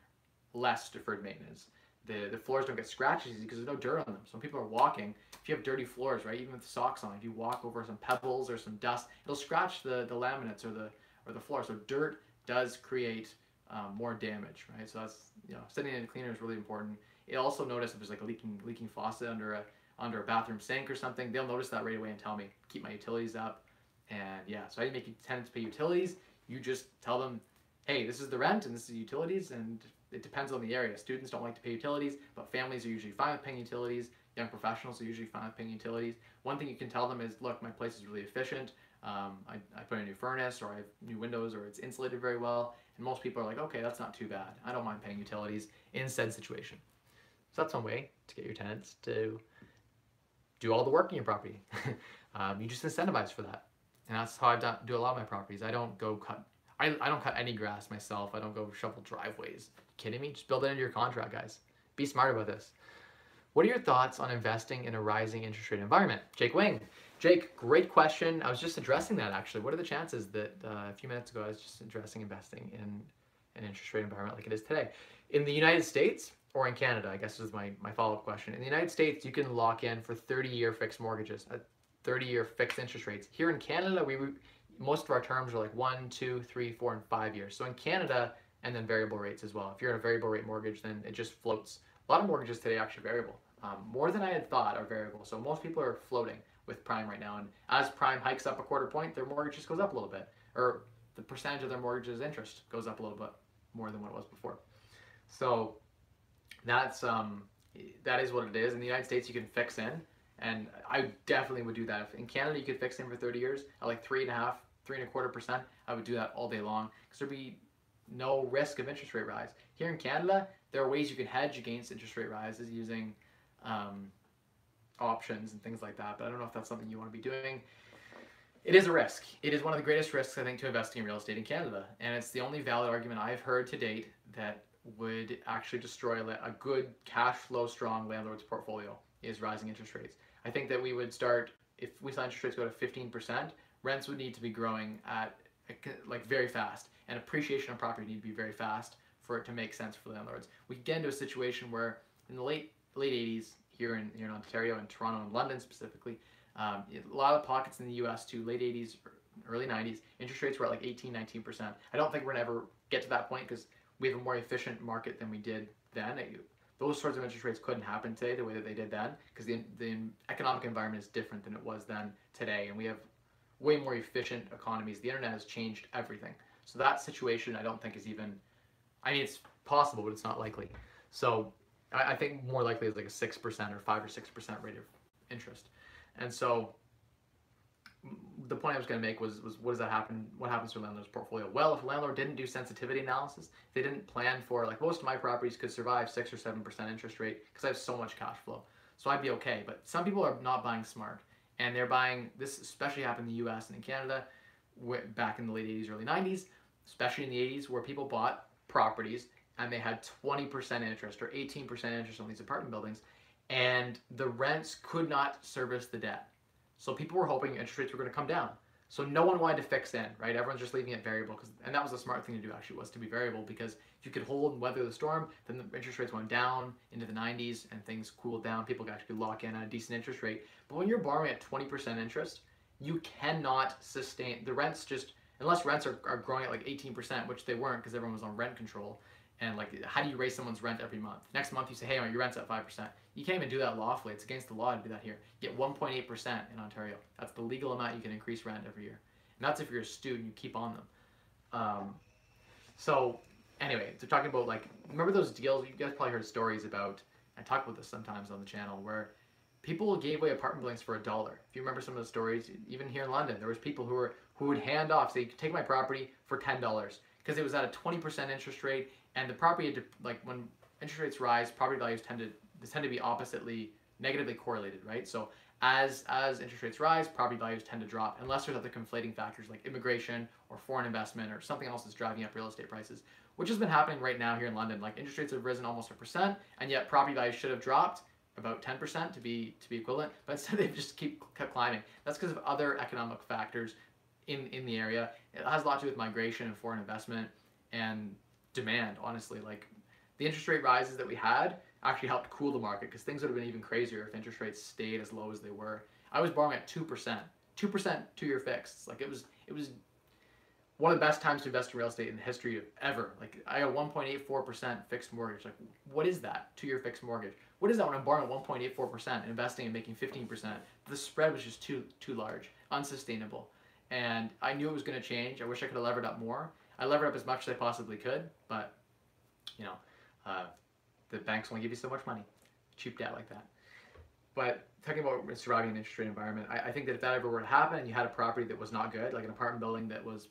less deferred maintenance. The floors don't get scratched easy because there's no dirt on them. So when people are walking, if you have dirty floors, right, even with socks on, if you walk over some pebbles or some dust, it'll scratch the laminates or the floor. So dirt does create more damage, right? So that's, setting in a cleaner is really important. It also notice if there's like a leaking faucet under a bathroom sink or something. They'll notice that right away and tell me, keep my utilities up. And yeah, so I make tenants pay utilities. You just tell them, hey, this is the rent and this is utilities, and it depends on the area. Students don't like to pay utilities, but families are usually fine with paying utilities. Young professionals are usually fine with paying utilities. One thing you can tell them is, look, my place is really efficient. I put in a new furnace, or I have new windows, or it's insulated very well. And most people are like, okay, that's not too bad. I don't mind paying utilities in said situation. So that's one way to get your tenants to do all the work in your property. You just incentivize for that. And that's how I do a lot of my properties. I don't go cut, I don't cut any grass myself. I don't go shovel driveways. Kidding me? Just build it into your contract, guys. Be smart about this. What are your thoughts on investing in a rising interest rate environment? Jake Wing. Jake, great question. I was just addressing that actually. What are the chances that a few minutes ago I was just addressing investing in an interest rate environment like it is today? In the United States or in Canada, I guess is my follow-up question. In the United States, you can lock in for 30-year fixed mortgages, 30-year fixed interest rates. Here in Canada, most of our terms are like 1, 2, 3, 4, and 5 years. So in Canada, and then variable rates as well. If you're in a variable rate mortgage, then it just floats. A lot of mortgages today are actually variable. More than I had thought are variable. So most people are floating with prime right now. And as prime hikes up a quarter point, their mortgage just goes up a little bit. Or the percentage of their mortgage's interest goes up a little bit more than what it was before. So that's that is what it is. In the United States, you can fix in. And I definitely would do that. If in Canada, you could fix in for 30 years at like 3.5%, 3.25%. I would do that all day long because there'd be no risk of interest rate rise. Here in Canada, there are ways you can hedge against interest rate rises using options and things like that, but I don't know if that's something you want to be doing. It is a risk. It is one of the greatest risks, I think, to investing in real estate in Canada, and it's the only valid argument I've heard to date that would actually destroy a good cash flow strong landlord's portfolio is rising interest rates. I think that we would start, if we saw interest rates go to 15%, rents would need to be growing at like very fast, and appreciation of property need to be very fast for it to make sense for landlords. We get into a situation where in the late 80s here in Ontario and Toronto and London specifically, a lot of pockets in the US too, late 80s, early 90s, interest rates were at like 18, 19%. I don't think we're gonna ever get to that point because we have a more efficient market than we did then. Those sorts of interest rates couldn't happen today the way that they did then because the economic environment is different than it was then today, and we have way more efficient economies. The internet has changed everything. So that situation I don't think is even, I mean, it's possible, but it's not likely. So I think more likely is like a 6% or 5 or 6% rate of interest. And so the point I was going to make was what does that happen? What happens to a landlord's portfolio? Well, if a landlord didn't do sensitivity analysis, they didn't plan for, like most of my properties could survive 6 or 7% interest rate because I have so much cash flow. So I'd be okay. But some people are not buying smart, and they're buying, this especially happened in the US and in Canada back in the late 80s, early 90s, especially in the 80s, where people bought properties and they had 20% interest or 18% interest on these apartment buildings, and the rents could not service the debt. So people were hoping interest rates were going to come down. So no one wanted to fix in, right? Everyone's just leaving it variable, and that was the smart thing to do actually, was to be variable, because if you could hold and weather the storm, then the interest rates went down into the 90s and things cooled down. People could actually lock in at a decent interest rate. But when you're borrowing at 20% interest, you cannot sustain the rents. Just unless rents are growing at like 18%, which they weren't because everyone was on rent control. And like, how do you raise someone's rent every month? Next month you say, hey, your rent's at 5%. You can't even do that lawfully. It's against the law to do that here. You get 1.8% in Ontario. That's the legal amount you can increase rent every year. And that's if you're a student, you keep on them. So anyway, they're talking about, like, remember those deals? You guys probably heard stories about, I talk about this sometimes on the channel, where people gave away apartment buildings for $1. If you remember some of the stories, even here in London, there was people who would hand off, say, take my property for $10 because it was at a 20% interest rate, and the property had to, like, when interest rates rise, property values tend to be oppositely negatively correlated, right? So as interest rates rise, property values tend to drop unless there's other conflating factors like immigration or foreign investment or something else that's driving up real estate prices, which has been happening right now here in London. Like, interest rates have risen almost 1%, and yet property values should have dropped about 10% to be equivalent, but instead they've just kept climbing. That's because of other economic factors in the area. It has a lot to do with migration and foreign investment and demand, honestly. Like, the interest rate rises that we had actually helped cool the market, because things would have been even crazier if interest rates stayed as low as they were. I was borrowing at 2%, 2-year fixed. Like, it was one of the best times to invest in real estate in the history of ever. Like, I got 1.84% fixed mortgage. Like, what is that? 2-year fixed mortgage. What is that when I'm borrowing 1.84% and investing and making 15%? The spread was just too large, unsustainable. and I knew it was going to change. I wish I could have levered up more. I levered up as much as I possibly could, but you know, uh, the banks only give you so much money, cheap debt like that. But talking about surviving an interest rate environment, I think that if that ever were to happen and you had a property that was not good, like an apartment building that was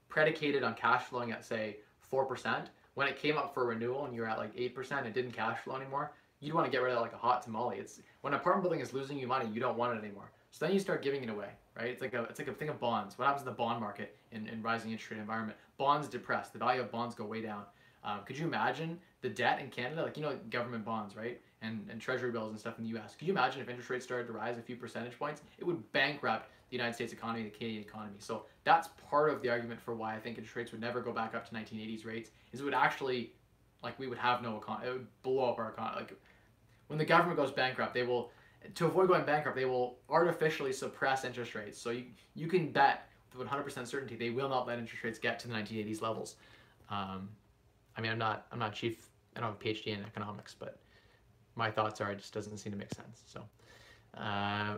predicated on cash flowing at say 4%, when it came up for renewal and you're at like 8%, it didn't cash flow anymore, you'd want to get rid of that like a hot tamale. It's when an apartment building is losing you money, you don't want it anymore. So then you start giving it away, right? It's like a thing of bonds. What happens in the bond market in rising interest rate environment? Bonds depress. The value of bonds go way down. Could you imagine the debt in Canada, like government bonds, right, and treasury bills and stuff in the U.S. Could you imagine if interest rates started to rise a few percentage points? It would bankrupt the United States economy, the Canadian economy. So that's part of the argument for why I think interest rates would never go back up to 1980s rates. Is it would actually, like, we would have no economy. It would blow up our economy. Like when the government goes bankrupt, they will, to avoid going bankrupt, they will artificially suppress interest rates. So you can bet with 100% certainty they will not let interest rates get to the 1980s levels. I mean, I'm not chief. I don't have a PhD in economics, but my thoughts are it just doesn't seem to make sense. So,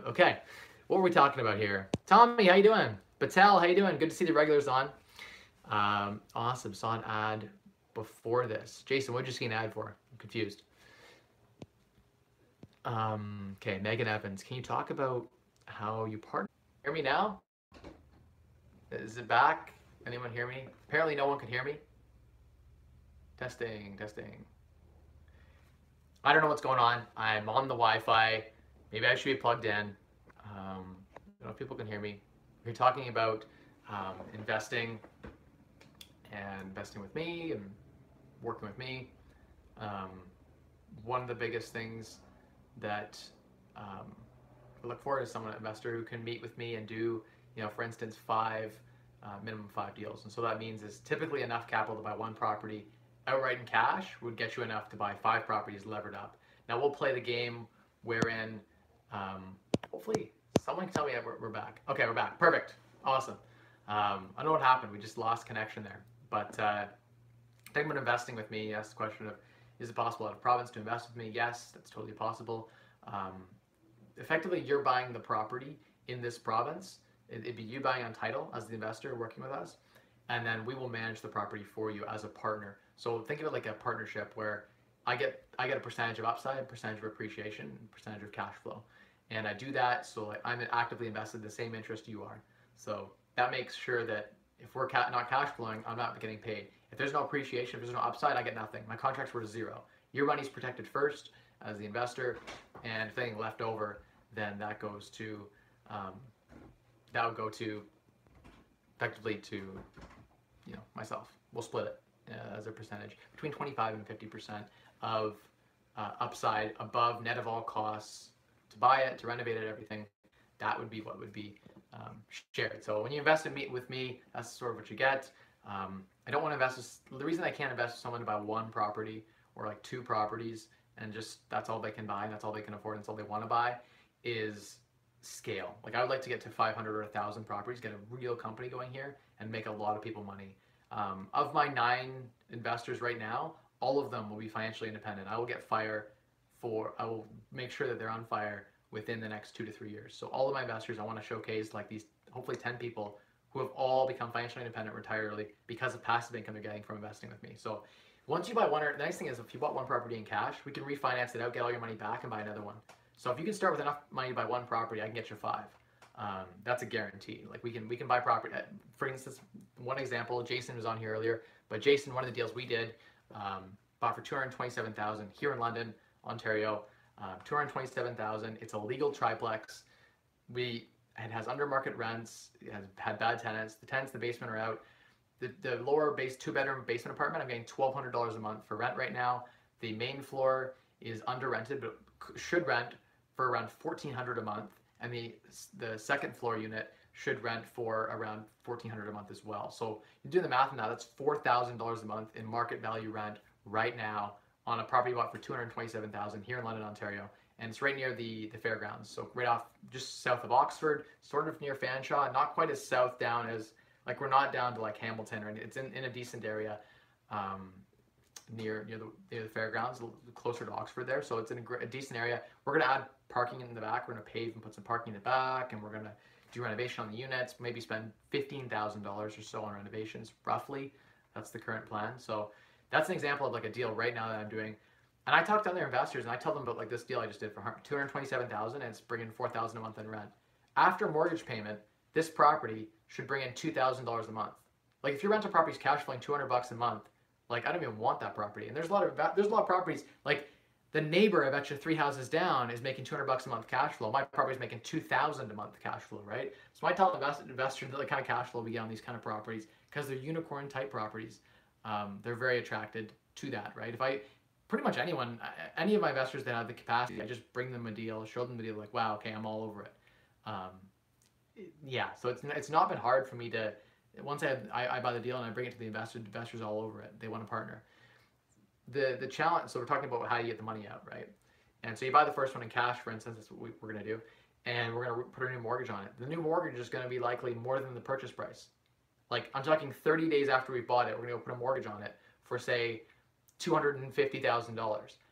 okay, what were we talking about here? Tommy, how you doing? Patel, how you doing? Good to see the regulars on. Awesome. Saw an ad before this. Jason, what'd you see an ad for? I'm confused. Okay, Megan Evans, can you talk about how you partner? Hear me now? Is it back? Anyone hear me? Apparently no one can hear me. Testing, testing. I don't know what's going on. I'm on the Wi-Fi. Maybe I should be plugged in. I don't know if people can hear me. We're talking about investing and investing with me and working with me. One of the biggest things that I look for is someone, an investor who can meet with me and do, for instance, minimum 5 deals. And so that means is typically enough capital to buy one property outright in cash would get you enough to buy 5 properties levered up. Now we'll play the game wherein, hopefully someone can tell me we're back. Okay, we're back. Perfect. Awesome. I don't know what happened. We just lost connection there. But talking about investing with me, you asked the question of, is it possible out of province to invest with me? Yes, that's totally possible. Effectively, you're buying the property in this province. It'd be you buying on title as the investor working with us, and then we will manage the property for you as a partner. So think of it like a partnership where I get a percentage of upside, percentage of appreciation, percentage of cash flow, and I do that so I'm actively invested in the same interest you are. So that makes sure that if we're not cash flowing, I'm not getting paid. If there's no appreciation, if there's no upside, I get nothing. My contract's worth 0. Your money's protected first as the investor, and if anything left over, then that goes to that would go to effectively to myself. We'll split it as a percentage between 25 and 50% of upside above net of all costs to buy it, to renovate it, everything. That would be what would be shared. So when you invest with me, that's sort of what you get. I don't want to invest the reason I can't invest with someone to buy 1 property or like 2 properties and just that's all they can buy and that's all they can afford and that's all they want to buy is scale. Like I would like to get to 500 or 1,000 properties, get a real company going here and make a lot of people money. Of my 9 investors right now, all of them will be financially independent. I will make sure that they're on fire within the next 2 to 3 years. So all of my investors, I want to showcase like these, hopefully 10 people who have all become financially independent, retire early because of passive income they're getting from investing with me. So once you buy one, the nice thing is if you bought 1 property in cash, we can refinance it out, get all your money back and buy another one. So if you can start with enough money to buy 1 property, I can get you 5. That's a guarantee. Like we can buy property. For instance, one example, Jason was on here earlier, but Jason, one of the deals we did, bought for $227,000 here in London, Ontario. $227,000. It's a legal triplex. It has under market rents. It has had bad tenants. The tenants in the basement are out. The lower base 2-bedroom basement apartment, I'm getting $1,200 a month for rent right now. The main floor is under rented, but should rent for around $1,400 a month, and the second floor unit should rent for around $1,400 a month as well. So you do the math now, that's $4,000 a month in market value rent right now on a property bought for $227,000 here in London, Ontario, and it's right near the fairgrounds. So right off, just south of Oxford, sort of near Fanshawe, not quite as south down as, like we're not down to like Hamilton, or it's in a decent area. Near the fairgrounds, closer to Oxford there, so it's in a decent area. We're going to add parking in the back. We're going to pave and put some parking in the back, and we're going to do renovation on the units, maybe spend $15,000 or so on renovations, roughly. That's the current plan. So that's an example of like a deal right now that I'm doing. And I talk to other investors and I tell them about like this deal I just did for 227,000 and it's bringing 4,000 a month in rent. After mortgage payment, this property should bring in $2,000 a month. Like if your rental property is cash flowing $200 a month, like I don't even want that property. And there's a lot of properties like the neighbor, I bet you 3 houses down, is making $200 a month cash flow. My property is making $2,000 a month cash flow, right? So I tell investors the kind of cash flow we get on these kind of properties because they're unicorn type properties. They're very attracted to that, right? If I pretty much anyone, any of my investors that have the capacity, I just bring them a deal, show them the deal, like wow, okay, I'm all over it. Yeah, so it's not been hard for me to once I buy the deal and I bring it to the investors all over it. They want to partner. The challenge, so we're talking about how you get the money out, right? And so you buy the first one in cash, for instance, that's what we're going to do, and we're going to put a new mortgage on it. The new mortgage is going to be likely more than the purchase price. Like I'm talking 30 days after we bought it, we're going to go put a mortgage on it for say $250,000.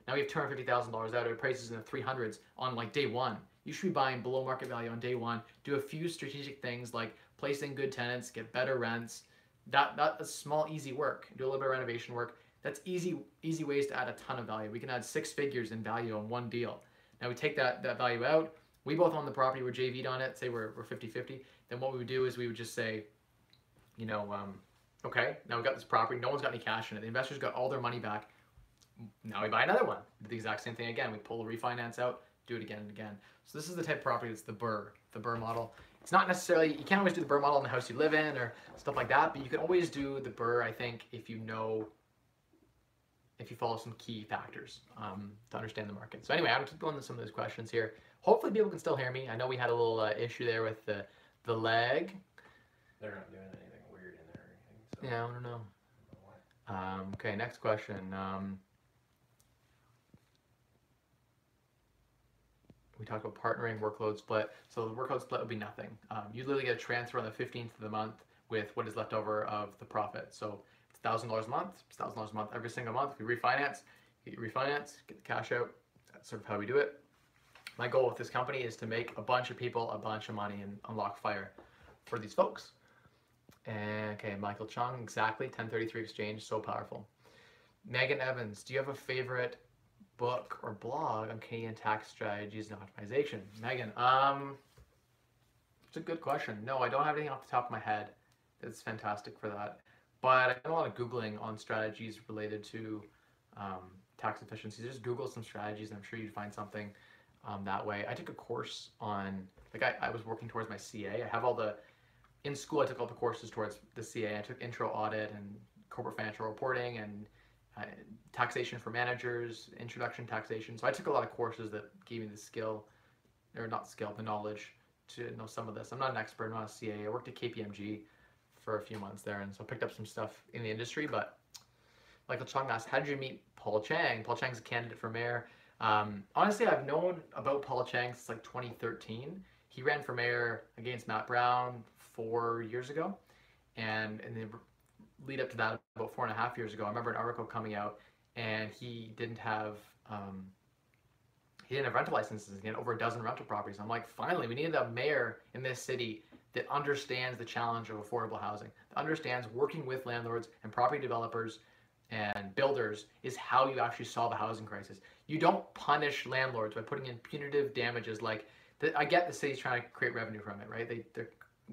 Now we have $250,000 out, it prices in the 300s on like day one. You should be buying below market value on day one. Do a few strategic things like place in good tenants, get better rents. That's small, easy work. Do a little bit of renovation work. That's easy ways to add a ton of value. We can add 6 figures in value on one deal. Now we take that value out. We both own the property. We're JV'd on it. Say we're 50-50. Then what we would do is we would just say, you know, okay, now we've got this property. No one's got any cash in it. The investors got all their money back. Now we buy another one. Do the exact same thing again. We pull the refinance out, do it again and again. So this is the type of property that's the BRRRR model. It's not necessarily, you can't always do the BRRRR model in the house you live in or stuff like that, but you can always do the BRRRR, I think, if you follow some key factors to understand the market. So anyway, I'm keep going to some of those questions here. Hopefully people can still hear me. I know we had a little issue there with the lag. They're not doing anything weird in there or anything. So Yeah, I don't know. Why? Okay, next question. We talked about partnering, workload split. So the workload split would be nothing. You literally get a transfer on the 15th of the month with what is left over of the profit. So it's $1,000 a month. It's $1,000 a month every single month. We refinance, get the cash out. That's sort of how we do it. My goal with this company is to make a bunch of people a bunch of money and unlock fire for these folks. And okay, Michael Chung, exactly. 1033 exchange, so powerful. Megan Evans, do you have a favorite book or blog on Canadian tax strategies and optimization? Megan, it's a good question. No, I don't have anything off the top of my head that's fantastic for that. But I've done a lot of Googling on strategies related to tax efficiencies. Just Google some strategies and I'm sure you'd find something that way. I took a course on, like I was working towards my CA. I have all the, in school I took all the courses towards the CA. I took intro audit and corporate financial reporting and taxation for managers, introduction taxation. So I took a lot of courses that gave me the skill, or not skill, the knowledge to know some of this. I'm not an expert, I'm not a CA. I worked at KPMG for a few months there, and so I picked up some stuff in the industry. But Michael Chung asked, how did you meet Paul Chang? Paul Chang's a candidate for mayor. Honestly, I've known about Paul Chang since like 2013. He ran for mayor against Matt Brown 4 years ago, and in the lead up to that, about 4.5 years ago, I remember an article coming out, and he didn't have rental licenses. He had over a dozen rental properties. I'm like, finally, we needed a mayor in this city that understands the challenge of affordable housing, that understands working with landlords and property developers and builders is how you actually solve a housing crisis. You don't punish landlords by putting in punitive damages like, I get the city's trying to create revenue from it, right? We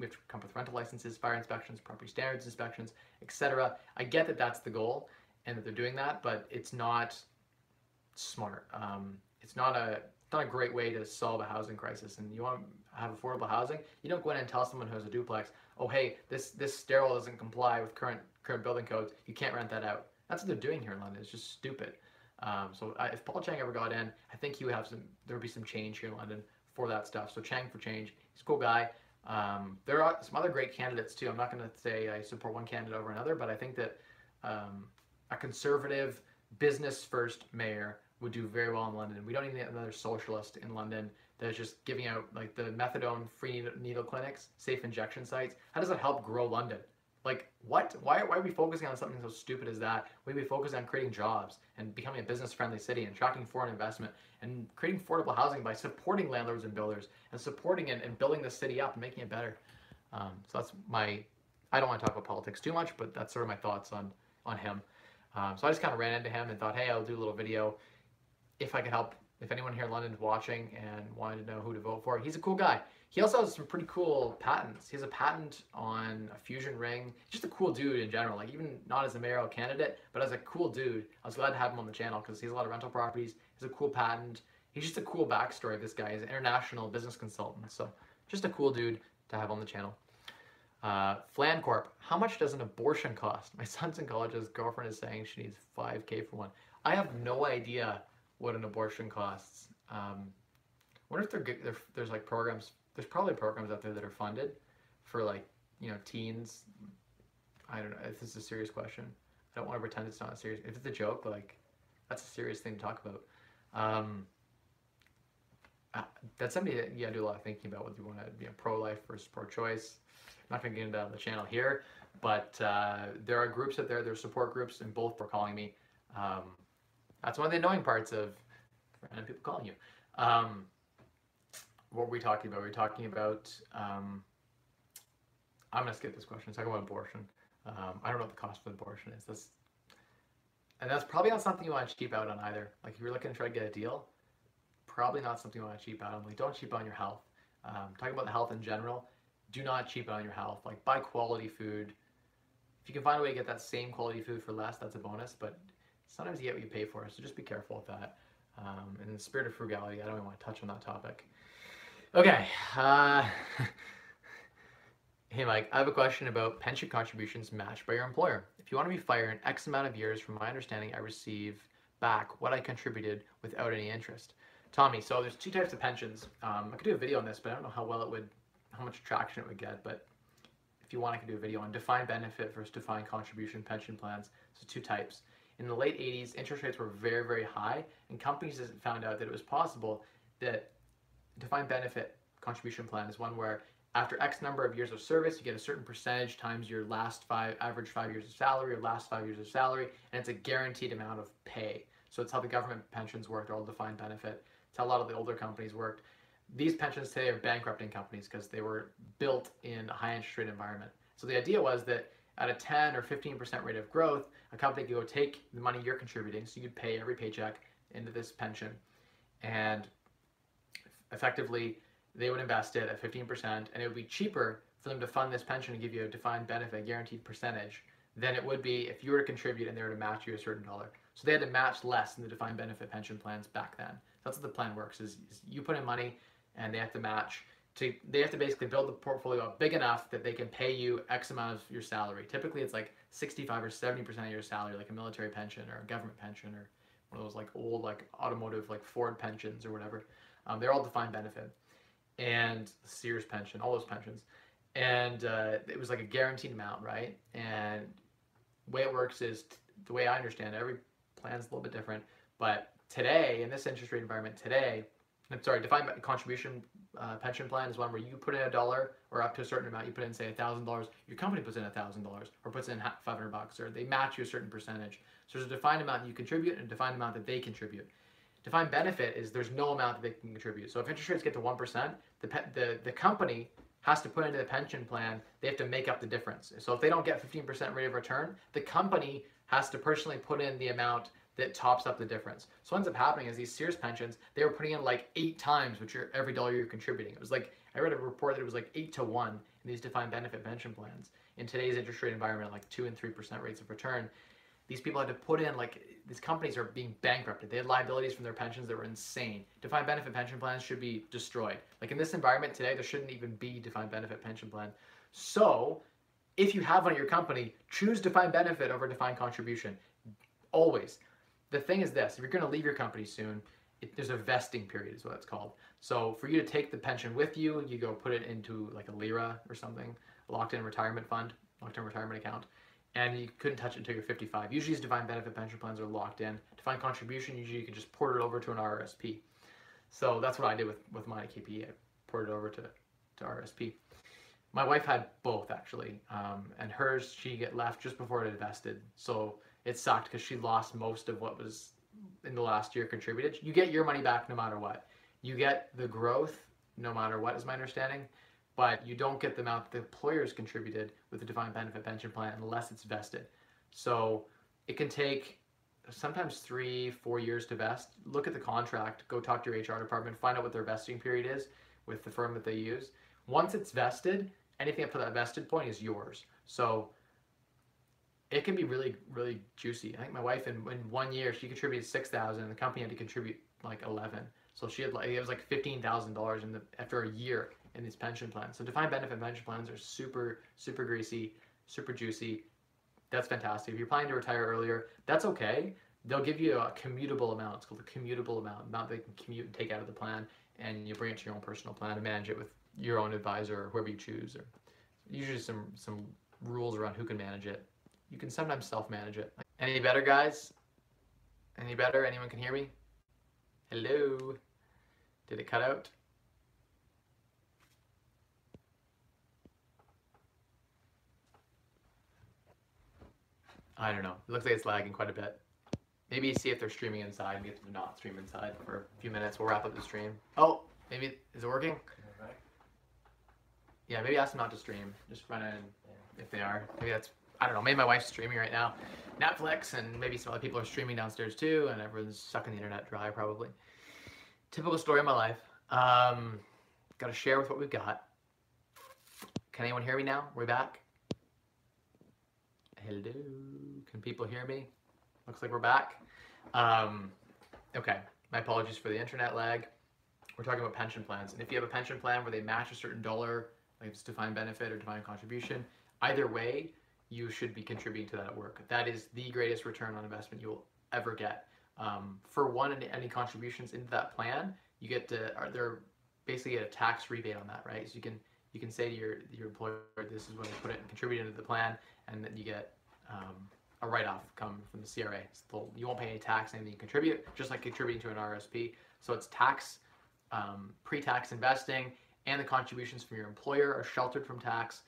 have to come up with rental licenses, fire inspections, property standards inspections, etc. I get that that's the goal and that they're doing that, but it's not smart. It's not a great way to solve a housing crisis. And you want to have affordable housing, you don't go in and tell someone who has a duplex, oh hey, this stairwell doesn't comply with current building codes, you can't rent that out. That's what they're doing here in London. It's just stupid. If Paul Chang ever got in, I think there would be some change here in London for that stuff. So Chang for change, he's a cool guy. There are some other great candidates too. I'm not going to say I support one candidate over another, but I think that a conservative, business-first mayor would do very well in London. We don't need another socialist in London that's just giving out like the methadone free needle clinics, safe injection sites. How does that help grow London? Like, what? Why are we focusing on something so stupid as that? We be focused on creating jobs and becoming a business-friendly city and attracting foreign investment and creating affordable housing by supporting landlords and builders and supporting it and building the city up and making it better. So that's my. I don't want to talk about politics too much, but that's sort of my thoughts on him. So I just kind of ran into him and thought, hey, I'll do a little video if I could help. If anyone here in London is watching and wanted to know who to vote for, he's a cool guy. He also has some pretty cool patents. He has a patent on a fusion ring. Just a cool dude in general. Like, even not as a mayoral candidate, but as a cool dude. I was glad to have him on the channel because he has a lot of rental properties. He has a cool patent. He's just a cool backstory of this guy. He's an international business consultant. So just a cool dude to have on the channel. Flancorp, how much does an abortion cost? My son's in college. His girlfriend is saying she needs $5,000 for one. I have no idea what an abortion costs. I wonder if there's like programs. There's probably programs out there that are funded for, like, you know, teens. I don't know if this is a serious question. I don't want to pretend it's not serious. If it's a joke, like, that's a serious thing to talk about. That's something that you gotta do a lot of thinking about, whether you want to be pro-life versus pro-choice. I'm not going to get into the channel here, but there are groups out there. There's support groups, and both were calling me. That's one of the annoying parts of random people calling you. What were we talking about? We were talking about, I'm going to skip this question. Let's talk about abortion. I don't know what the cost of abortion is. And that's probably not something you want to cheap out on either. Like, if you're looking to try to get a deal, probably not something you want to cheap out on. Like, don't cheap out on your health. Talking about the health in general, do not cheap out on your health. Like, buy quality food. If you can find a way to get that same quality food for less, that's a bonus. But sometimes you get what you pay for, so just be careful with that. In the spirit of frugality, I don't even want to touch on that topic. Okay. Hey, Mike, I have a question about pension contributions matched by your employer. If you want to be fired in X amount of years, from my understanding, I receive back what I contributed without any interest. Tommy, so there's two types of pensions. I could do a video on this, but I don't know how much traction it would get. But if you want, I could do a video on defined benefit versus defined contribution pension plans. So two types. In the late 80s, interest rates were very, very high, and companies found out that it was possible that defined benefit contribution plan is one where after X number of years of service, you get a certain percentage times your average 5 years of salary or last 5 years of salary, and it's a guaranteed amount of pay. So it's how the government pensions worked, all defined benefit. It's how a lot of the older companies worked. These pensions today are bankrupting companies because they were built in a high interest rate environment. So the idea was that at a 10 or 15% rate of growth, a company could go take the money you're contributing, so you'd pay every paycheck into this pension, and effectively they would invest it at 15%, and it would be cheaper for them to fund this pension and give you a defined benefit, guaranteed percentage, than it would be if you were to contribute and they were to match you a certain dollar. So they had to match less than the defined benefit pension plans back then. That's what the plan works, is you put in money and they have to match. They have to basically build the portfolio up big enough that they can pay you X amount of your salary. Typically it's like 65 or 70% of your salary, like a military pension or a government pension or one of those like old like automotive like Ford pensions or whatever. They're all defined benefit. And Sears pension, all those pensions. And it was like a guaranteed amount, right? And the way it works is, the way I understand it, every plan's a little bit different, but today, in this interest rate environment today, defined contribution pension plan is one where you put in $1 or up to a certain amount. You put in, say, $1,000. Your company puts in $1,000 or puts in $500, or they match you a certain percentage. So there's a defined amount that you contribute and a defined amount that they contribute. Defined benefit is there's no amount that they can contribute. So if interest rates get to 1%, the company has to put into the pension plan. They have to make up the difference. So if they don't get 15% rate of return, the company has to personally put in the amount that tops up the difference. So what ends up happening is these Sears pensions, they were putting in like 8 times every dollar you're contributing. It was like, I read a report that it was like 8 to 1 in these defined benefit pension plans. In today's interest rate environment, like 2 and 3% rates of return, these people had to put in, like, these companies are being bankrupted. They had liabilities from their pensions that were insane. Defined benefit pension plans should be destroyed. Like, in this environment today, there shouldn't even be defined benefit pension plan. So if you have one at your company, choose defined benefit over defined contribution. Always. The thing is this, if you're going to leave your company soon, there's a vesting period is what it's called. So for you to take the pension with you, you go put it into like a LIRA or something, a locked-in retirement fund, locked-in retirement account, and you couldn't touch it until you're 55. Usually these defined benefit pension plans are locked in. Defined contribution, usually you can just port it over to an RRSP. So that's what I did with mine at KPE. I ported it over to RRSP. My wife had both actually, and hers she get left just before it invested, so it sucked because she lost most of what was in the last year contributed. You get your money back no matter what. You get the growth no matter what, is my understanding, but you don't get the amount the employers contributed with the defined benefit pension plan unless it's vested. So it can take sometimes 3-4 years to vest. Look at the contract, go talk to your HR department, find out what their vesting period is with the firm that they use. Once it's vested, anything up to that vested point is yours. So it can be really, really juicy. I think my wife in 1 year, she contributed 6,000 and the company had to contribute like 11. So she had like, it was like $15,000 in the, after a year in these pension plans. So defined benefit pension plans are super, super greasy, super juicy. That's fantastic. If you're planning to retire earlier, that's okay. They'll give you a commutable amount. It's called a commutable amount they can commute and take out of the plan, and you bring it to your own personal plan and manage it with your own advisor or whoever you choose. Or usually some rules around who can manage it. You can sometimes self-manage it. Any better, guys? Any better? Anyone can hear me? Hello? Did it cut out? I don't know. It looks like it's lagging quite a bit. Maybe see if they're streaming inside and get them to not stream inside for a few minutes. We'll wrap up the stream. Oh, maybe, is it working? Yeah, maybe ask them not to stream. Just run in if they are. Maybe that's, I don't know, maybe my wife's streaming right now. Netflix, and maybe some other people are streaming downstairs too, and everyone's sucking the internet dry probably. Typical story of my life. Got to share with what we've got. Can anyone hear me now? We're back. Hello, can people hear me? Looks like we're back. Okay, my apologies for the internet lag. We're talking about pension plans, and if you have a pension plan where they match a certain dollar, like it's defined benefit or defined contribution, either way, you should be contributing to that at work. That is the greatest return on investment you will ever get. For one, any contributions into that plan, you get to, they're basically get a tax rebate on that, right? So you can say to your employer, this is when I put it and contribute into the plan, and then you get a write-off come from the CRA. So you won't pay any tax on anything you contribute, just like contributing to an RSP. So it's tax, pre-tax investing, and the contributions from your employer are sheltered from tax.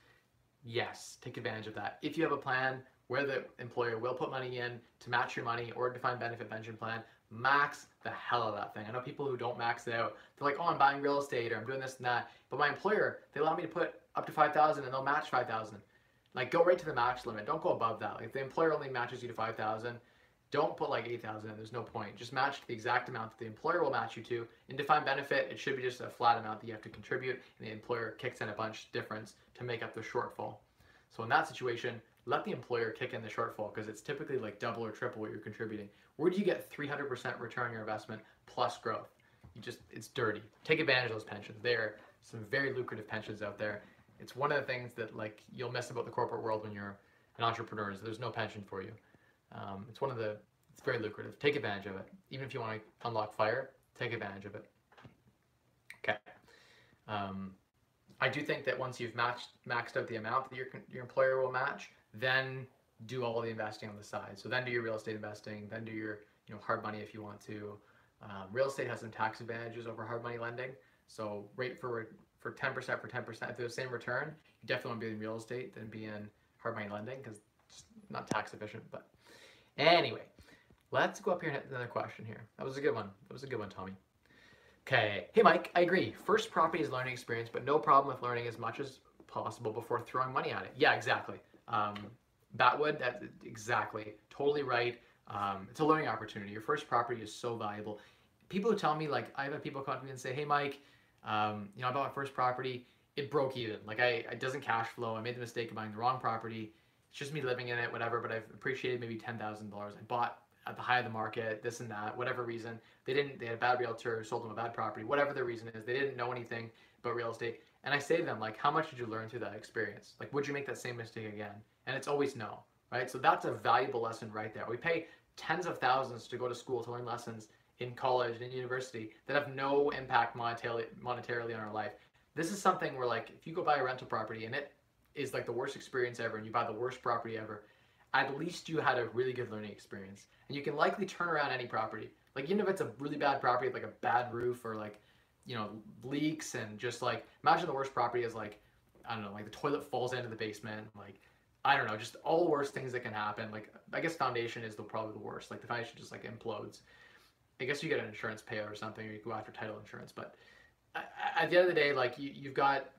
Yes, take advantage of that. If you have a plan where the employer will put money in to match your money, or a defined benefit pension plan, max the hell out of that thing. I know people who don't max it out. They're like, oh, I'm buying real estate, or I'm doing this and that. But my employer, they allow me to put up to 5,000 and they'll match 5,000. Like, go right to the max limit. Don't go above that. Like, if the employer only matches you to 5,000, don't put like 8,000 in. There's no point. Just match the exact amount that the employer will match you to. In defined benefit, it should be just a flat amount that you have to contribute, and the employer kicks in a bunch difference to make up the shortfall. So in that situation, let the employer kick in the shortfall, because it's typically like double or triple what you're contributing. Where do you get 300% return on your investment plus growth? It's dirty. Take advantage of those pensions. There are some very lucrative pensions out there. It's one of the things that like you'll miss about the corporate world when you're an entrepreneur, is there's no pension for you. It's very lucrative. Take advantage of it. Even if you want to unlock fire, take advantage of it. Okay. I do think that once you've maxed out the amount that your employer will match, then do all the investing on the side. So then do your real estate investing, then do your hard money if you want to. Real estate has some tax advantages over hard money lending. So rate for 10% for 10%. If they're the same return, you definitely want to be in real estate than be in hard money lending, because it's not tax efficient. But anyway, let's go up here and hit another question here. That was a good one. That was a good one, Tommy. Okay. Hey, Mike, I agree. First property is learning experience, but no problem with learning as much as possible before throwing money at it. Yeah, exactly. Batwood, that's exactly. Totally right. It's a learning opportunity. Your first property is so valuable. People who tell me, like, I've had people come to me and say, hey, Mike, I bought my first property. It broke even. Like, it doesn't cash flow. I made the mistake of buying the wrong property. It's just me living in it, whatever, but I've appreciated maybe $10,000. I bought at the high of the market, this and that, whatever reason. They had a bad realtor, sold them a bad property, whatever the reason is. They didn't know anything about real estate. And I say to them, like, how much did you learn through that experience? Like, would you make that same mistake again? And it's always no, right? So that's a valuable lesson right there. We pay tens of thousands to go to school to learn lessons in college and in university that have no impact monetarily on our life. This is something where, like, if you go buy a rental property and it is like the worst experience ever, and you buy the worst property ever, at least you had a really good learning experience. And you can likely turn around any property. Like, even if it's a really bad property, like a bad roof or like, leaks, and just like, imagine the worst property is like I don't know, like the toilet falls into the basement, like I don't know, just all the worst things that can happen. Like I guess foundation is probably the worst. Like the foundation just like implodes. I guess you get an insurance payout or something, or you go after title insurance. But at the end of the day, like you've got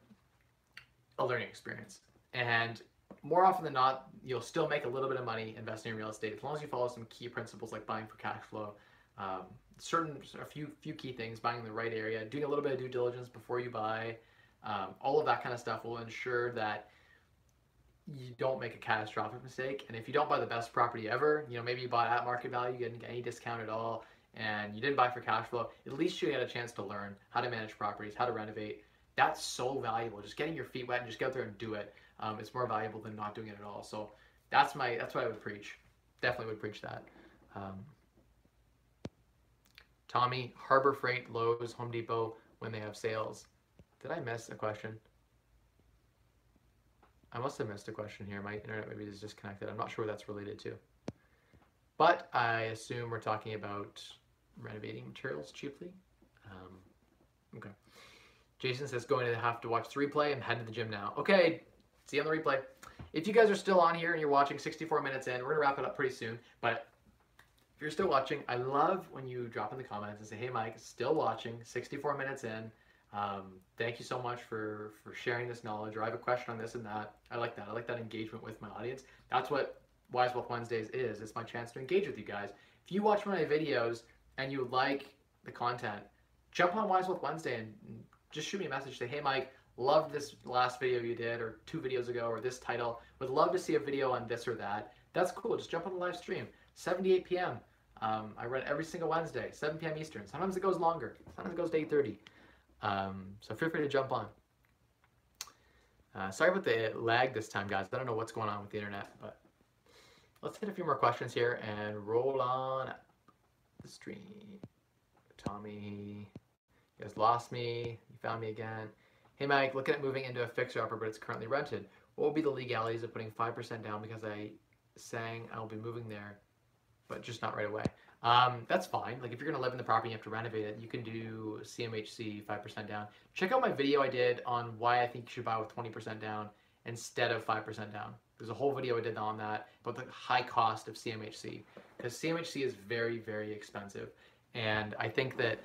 a learning experience, and more often than not, you'll still make a little bit of money investing in real estate as long as you follow some key principles like buying for cash flow. Um, a few key things: buying in the right area, doing a little bit of due diligence before you buy. All of that kind of stuff will ensure that you don't make a catastrophic mistake. And if you don't buy the best property ever, maybe you bought at market value, you didn't get any discount at all, and you didn't buy for cash flow, at least you had a chance to learn how to manage properties, how to renovate. That's so valuable. Just getting your feet wet and just get out there and do it. It's more valuable than not doing it at all. So that's what I would preach. Definitely would preach that. Tommy, Harbor Freight, Lowe's, Home Depot, when they have sales. Did I miss a question? I must have missed a question here. My internet maybe is disconnected. I'm not sure what that's related to. But I assume we're talking about renovating materials cheaply. Okay. Jason says, going to have to watch the replay. I'm heading to the gym now. Okay, see you on the replay. If you guys are still on here and you're watching 64 minutes in, we're going to wrap it up pretty soon. But if you're still watching, I love when you drop in the comments and say, hey, Mike, still watching, 64 minutes in. Thank you so much for sharing this knowledge, or I have a question on this and that. I like that. I like that engagement with my audience. That's what Wise Wealth Wednesdays is. It's my chance to engage with you guys. If you watch my videos and you like the content, jump on Wise Wealth Wednesday and just shoot me a message. Say, hey, Mike, loved this last video you did, or 2 videos ago, or this title. Would love to see a video on this or that. That's cool. Just jump on the live stream. 7 to 8 p.m. I run every single Wednesday, 7 p.m. Eastern. Sometimes it goes longer. Sometimes it goes to 8:30. So feel free to jump on. Sorry about the lag this time, guys. I don't know what's going on with the internet, but let's hit a few more questions here and roll on up the stream. Tommy, you guys lost me. You found me again. Hey, Mike, looking at moving into a fixer-upper, but it's currently rented. What will be the legalities of putting 5% down because I sang I'll be moving there, but just not right away? That's fine. Like if you're gonna live in the property and you have to renovate it, you can do CMHC 5% down. Check out my video I did on why I think you should buy with 20% down instead of 5% down. There's a whole video I did on that, about the high cost of CMHC, because CMHC is very, very expensive. And I think that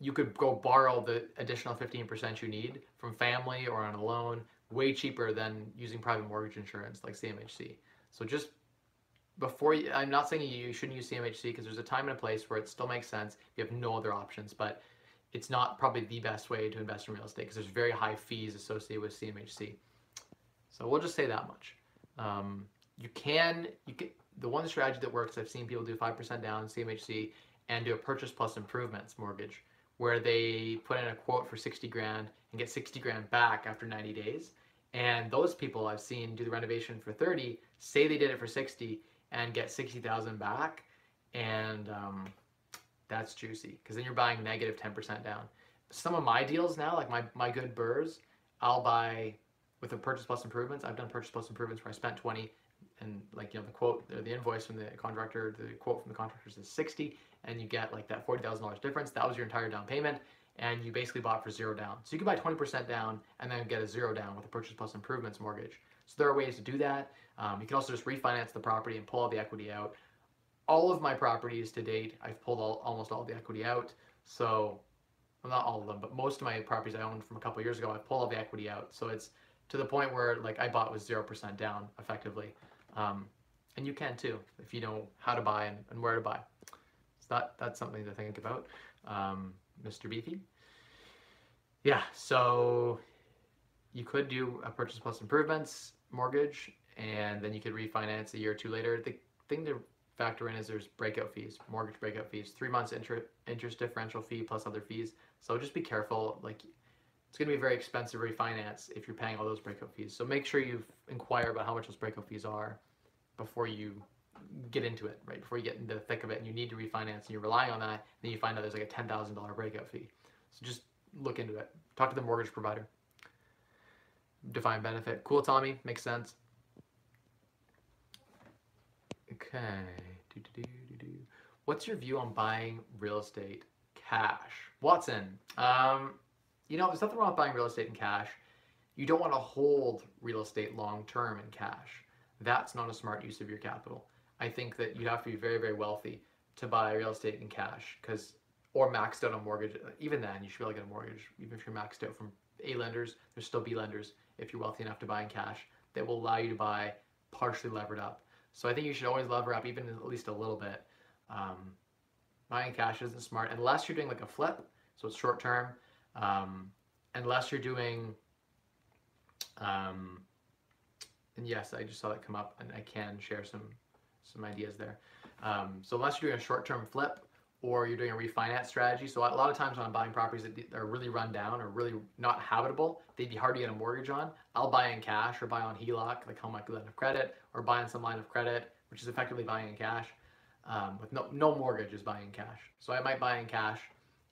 you could go borrow the additional 15% you need from family or on a loan way cheaper than using private mortgage insurance like CMHC. So just before you, I'm not saying you shouldn't use CMHC, because there's a time and a place where it still makes sense if you have no other options, but it's not probably the best way to invest in real estate because there's very high fees associated with CMHC. So we'll just say that much. You can, the one strategy that works, I've seen people do 5% down CMHC and do a purchase plus improvements mortgage, where they put in a quote for 60 grand and get 60 grand back after 90 days. And those people I've seen do the renovation for 30, say they did it for 60 and get 60,000 back. And that's juicy, because then you're buying negative 10% down. Some of my deals now, like my good burrs, I'll buy with a purchase plus improvements. I've done purchase plus improvements where I spent 20, and like, the quote, the invoice from the contractor, the quote from the contractor is 60, and you get like that $40,000 difference. That was your entire down payment, and you basically bought for 0 down. So you can buy 20% down and then get a 0 down with a purchase plus improvements mortgage. So there are ways to do that. You can also just refinance the property and pull all the equity out. All of my properties to date, I've pulled almost all the equity out. So, well, not all of them, but most of my properties I owned from a couple of years ago, I've pulled all the equity out. So it's to the point where like I bought with 0% down effectively. And you can too, if you know how to buy and where to buy. So that's something to think about, Mr. Beefy. Yeah, so you could do a purchase plus improvements mortgage, and then you could refinance a year or two later. The thing to factor in is there's breakout fees, mortgage breakout fees, 3 months interest differential fee plus other fees. So just be careful. Like, it's going to be very expensive refinance if you're paying all those breakout fees. So make sure you inquire about how much those breakout fees are before you get into it, right? Before you get into the thick of it and you need to refinance and you're relying on that, and then you find out there's like a $10,000 breakout fee. So just look into it. Talk to the mortgage provider. Defined benefit. Cool, Tommy. Makes sense. Okay. What's your view on buying real estate cash? Watson. There's nothing wrong with buying real estate in cash. You don't want to hold real estate long term in cash. That's not a smart use of your capital. I think that you have to be very, very wealthy to buy real estate in cash, because or maxed out on mortgage. Even then, you should be able to get a mortgage. Even if you're maxed out from A lenders, there's still B lenders if you're wealthy enough to buy in cash that will allow you to buy partially levered up. So I think you should always lever up, even at least a little bit. Um, Buying cash isn't smart unless you're doing like a flip, so it's short term. Unless you're doing, and yes, I just saw that come up, and I can share some ideas there. So unless you're doing a short term flip, or you're doing a refinance strategy. So a lot of times when I'm buying properties that are really run down or really not habitable, they'd be hard to get a mortgage on, I'll buy in cash or buy on HELOC, like home equity line of credit, or buy on some line of credit, which is effectively buying in cash. With no mortgage is buying in cash. So I might buy in cash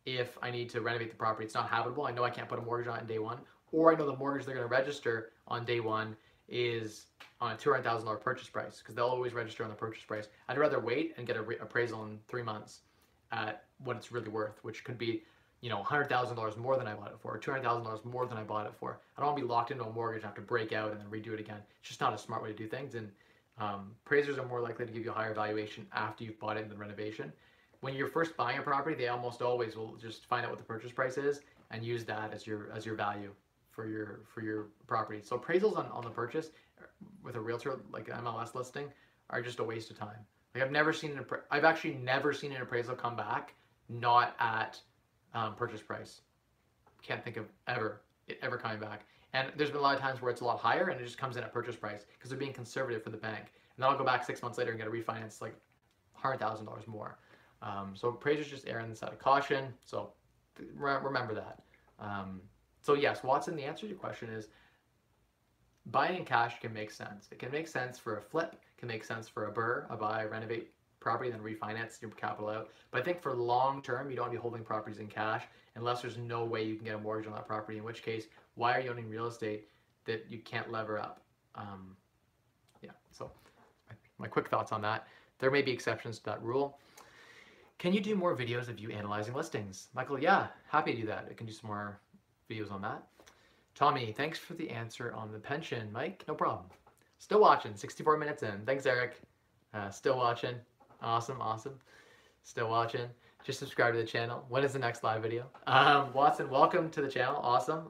if I need to renovate the property. It's not habitable. I know I can't put a mortgage on it in day one, or I know the mortgage they're going to register on day one is on a $200,000 purchase price, because they'll always register on the purchase price. I'd rather wait and get an appraisal in 3 months at what it's really worth, which could be, $100,000 more than I bought it for, or $200,000 more than I bought it for. I don't want to be locked into a mortgage and have to break out and then redo it again. It's just not a smart way to do things. And appraisers are more likely to give you a higher valuation after you've bought it in the renovation. When you're first buying a property, they almost always will just find out what the purchase price is and use that as your value for your property. So appraisals on the purchase with a realtor, like an MLS listing, are just a waste of time. Like I've actually never seen an appraisal come back not at purchase price. Can't think of it ever coming back. And there's been a lot of times where it's a lot higher and it just comes in at purchase price because they're being conservative for the bank. And then I'll go back 6 months later and get a refinance like $100,000 more. So appraisers just err on the side of caution. So remember that. So yes, Watson, the answer to your question is buying in cash can make sense. It can make sense for a flip, it can make sense for a BRRRR, a buy, renovate property, then refinance your capital out. But I think for long term, you don't want to be holding properties in cash unless there's no way you can get a mortgage on that property, in which case, why are you owning real estate that you can't lever up? Yeah, so my quick thoughts on that. There may be exceptions to that rule. Can you do more videos of you analyzing listings? Michael, yeah, happy to do that. I can do some more videos on that. Tommy, thanks for the answer on the pension. Mike, no problem. Still watching, 64 minutes in. Thanks, Eric. Still watching. Awesome. Still watching. Just subscribe to the channel. When is the next live video? Watson, welcome to the channel. Awesome.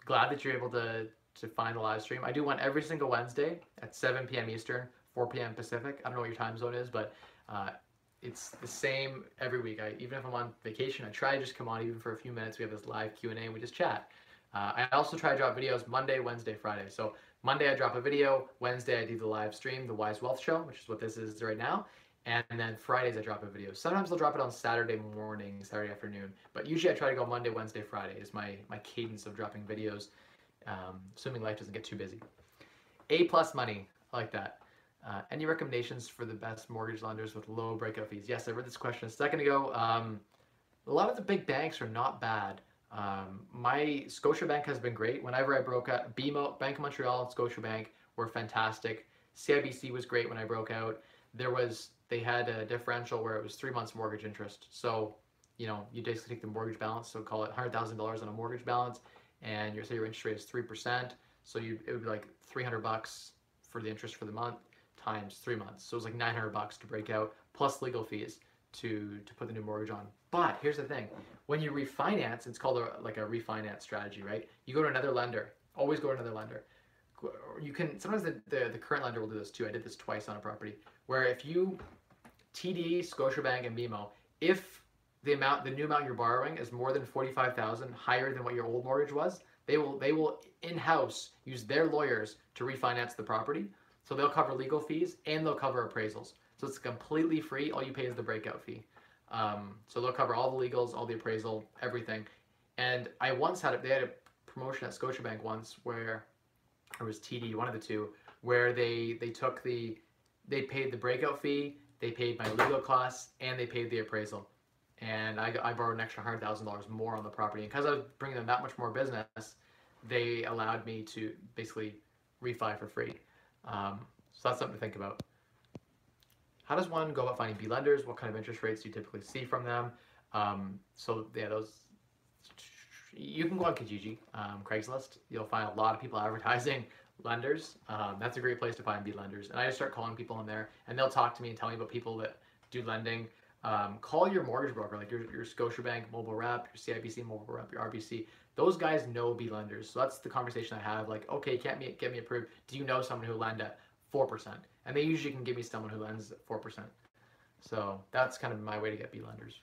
Glad that you're able to find the live stream. I do one every single Wednesday at 7 p.m. Eastern, 4 p.m. Pacific. I don't know what your time zone is, but it's the same every week. Even if I'm on vacation, I try to just come on even for a few minutes. We have this live Q&A and we just chat. I also try to drop videos Monday, Wednesday, Friday. So Monday I drop a video, Wednesday I do the live stream, the Wise Wealth Show, which is what this is right now. And then Fridays I drop a video. Sometimes I'll drop it on Saturday morning, Saturday afternoon. But usually I try to go Monday, Wednesday, Friday is my cadence of dropping videos, assuming life doesn't get too busy. A+ money, I like that. Any recommendations for the best mortgage lenders with low breakout fees? Yes, I read this question a second ago. A lot of the big banks are not bad. My Scotiabank has been great. Whenever I broke out, BMO, Bank of Montreal, and Scotiabank were fantastic. CIBC was great when I broke out. They had a differential where it was 3 months mortgage interest. So, you basically take the mortgage balance, so call it $100,000 on a mortgage balance, and say your interest rate is 3%. So it would be like $300 for the interest for the month times 3 months. So it was like $900 to break out, plus legal fees to put the new mortgage on. But here's the thing: when you refinance, it's called a refinance strategy, right? You go to another lender. Always go to another lender. You can sometimes the current lender will do this too. I did this twice on a property where if you TD, Scotiabank, and BMO, if the new amount you're borrowing is more than $45,000 higher than what your old mortgage was, they will in-house use their lawyers to refinance the property. So they'll cover legal fees and they'll cover appraisals. So it's completely free. All you pay is the breakout fee. So they'll cover all the legals, all the appraisal, everything. And I once they had a promotion at Scotiabank once where it was TD, one of the two, where they paid the breakout fee, they paid my legal costs, and they paid the appraisal. And I borrowed an extra $100,000 more on the property. And because I was bringing them that much more business, they allowed me to basically refi for free. So that's something to think about. How does one go about finding B lenders? What kind of interest rates do you typically see from them? So yeah, You can go on Kijiji, Craigslist. You'll find a lot of people advertising lenders. That's a great place to find B lenders. And I just start calling people in there, and they'll talk to me and tell me about people that do lending. Call your mortgage broker, like your Scotiabank mobile rep, your CIBC mobile rep, your RBC. Those guys know B lenders. So that's the conversation I have. Like, okay, get me approved. Do you know someone who lend at 4%? And they usually can give me someone who lends at 4%. So that's kind of my way to get B lenders.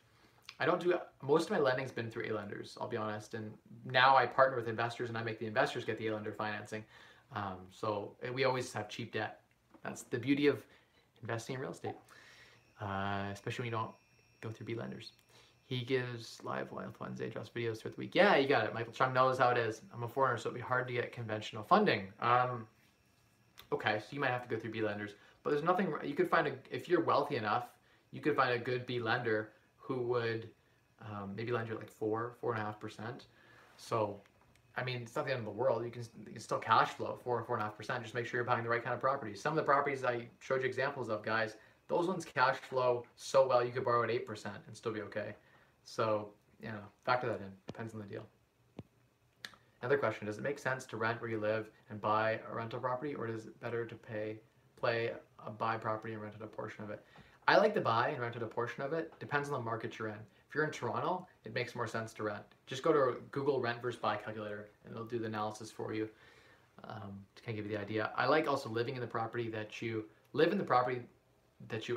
I don't do, most of my lending's been through A lenders, I'll be honest. And now I partner with investors and I make the investors get the A lender financing. So we always have cheap debt. That's the beauty of investing in real estate, especially when you don't go through B lenders. He gives live Wild Wednesday, drops videos throughout the week. Yeah, you got it. Michael Chung knows how it is. I'm a foreigner, so it'd be hard to get conventional funding. Okay, so you might have to go through B lenders, but there's nothing, you could find if you're wealthy enough, you could find a good B lender who would maybe lend you like 4.5%. So, I mean, it's not the end of the world. You can still cash flow 4.5%. Just make sure you're buying the right kind of properties. Some of the properties I showed you examples of, guys, those ones cash flow so well you could borrow at 8% and still be okay. So, factor that in. Depends on the deal. Another question, does it make sense to rent where you live and buy a rental property, or is it better to play a buy property and rent a portion of it? I like to buy and rent a portion of it. Depends on the market you're in. If you're in Toronto, it makes more sense to rent. Just go to Google rent versus buy calculator and it'll do the analysis for you to kind of give you the idea. I like also living in the property that you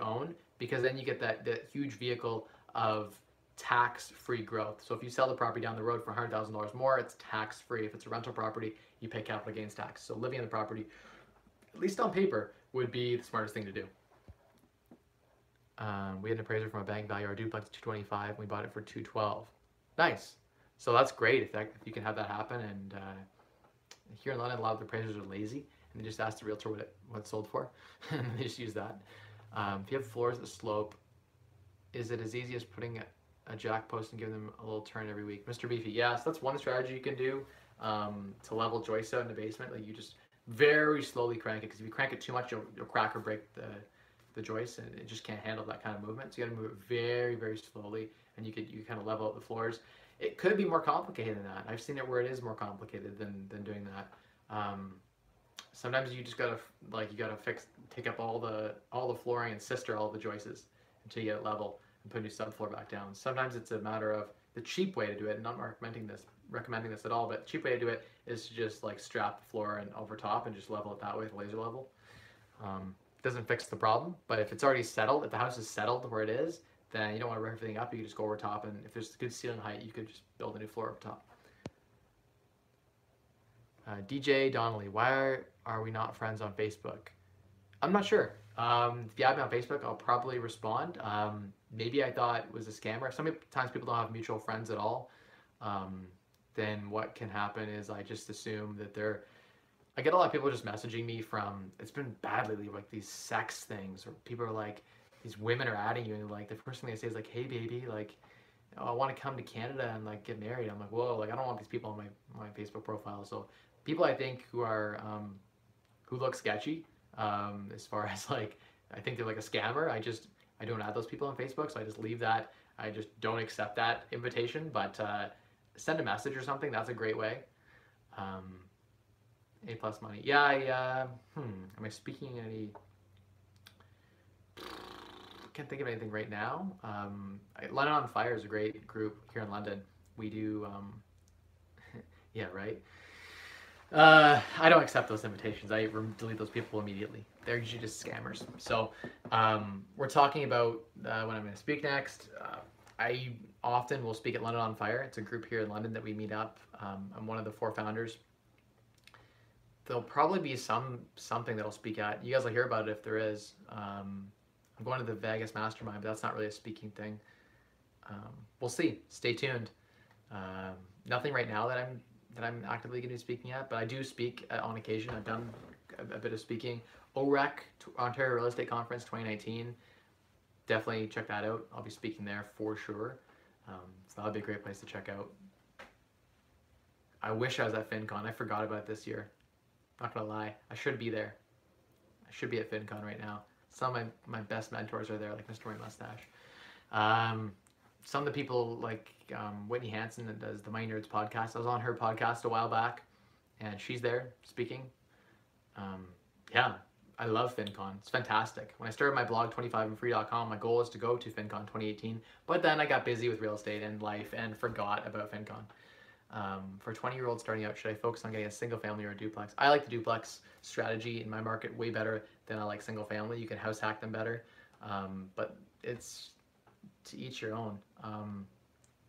own, because then you get that huge vehicle of tax-free growth. So if you sell the property down the road for $100,000 more, it's tax-free. If it's a rental property, you pay capital gains tax. So living in the property, at least on paper, would be the smartest thing to do. We had an appraiser from a bank value our duplex at $225, and we bought it for $212. Nice. So that's great if you can have that happen. And here in London, a lot of the appraisers are lazy, and they just ask the realtor what it sold for, and they just use that. If you have floors that slope, is it as easy as putting a jack post and giving them a little turn every week? Mr. Beefy, yes, that's one strategy you can do to level joists out in the basement. Like, you just very slowly crank it, because if you crank it too much, you'll crack or break the joist, and it just can't handle that kind of movement. So you got to move it very, very slowly, and you kind of level out the floors. It could be more complicated than that. I've seen it where it is more complicated than doing that. Sometimes you just gotta take up all the flooring and sister all the joists until you get it level and put a new subfloor back down. Sometimes it's a matter of the cheap way to do it, and not recommending this at all, but the cheap way to do it is to just like strap the floor and over top and just level it that way with laser level. Doesn't fix the problem, but if it's already settled, if the house is settled where it is, then you don't want to rip everything up. You can just go over top, and if there's good ceiling height, you could just build a new floor up top. DJ Donnelly, why are we not friends on Facebook? I'm not sure. If you add me on Facebook, I'll probably respond. Maybe I thought it was a scammer. Sometimes people don't have mutual friends at all. Then what can happen is I just assume that I get a lot of people just messaging me from, it's been bad lately, like these sex things, or people are like, these women are adding you, and like the first thing they say is like, hey baby, like, I want to come to Canada and like get married. I'm like, whoa, like I don't want these people on my Facebook profile. So people I think who look sketchy, as far as like, I think they're like a scammer, I don't add those people on Facebook, so I just leave that. I just don't accept that invitation, but send a message or something, that's a great way. A plus money. Yeah, am I speaking any? Can't think of anything right now. London on Fire is a great group here in London. We do, yeah, right. I don't accept those invitations. I delete those people immediately. They're usually just scammers. So we're talking about when I'm going to speak next. I often will speak at London on Fire. It's a group here in London that we meet up. I'm one of the 4 founders. There'll probably be something that I'll speak at. You guys will hear about it if there is. I'm going to the Vegas Mastermind, but that's not really a speaking thing. We'll see. Stay tuned. Nothing right now that I'm actively going to be speaking at, but I do speak on occasion. I've done a bit of speaking. OREC, Ontario Real Estate Conference 2019. Definitely check that out. I'll be speaking there for sure. So that'll be a great place to check out. I wish I was at FinCon. I forgot about it this year. Not gonna lie, I should be there. I should be at FinCon right now. Some of my best mentors are there, like Mr. Ray Mustache. some of the people like Whitney Hansen that does the Money Nerds podcast. I was on her podcast a while back, and she's there speaking. Yeah, I love FinCon. It's fantastic. When I started my blog, 25andfree.com, my goal was to go to FinCon 2018, but then I got busy with real estate and life and forgot about FinCon. For a 20-year-old starting out, should I focus on getting a single family or a duplex? I like the duplex strategy in my market way better than I like single family. You can house hack them better, but it's to each your own.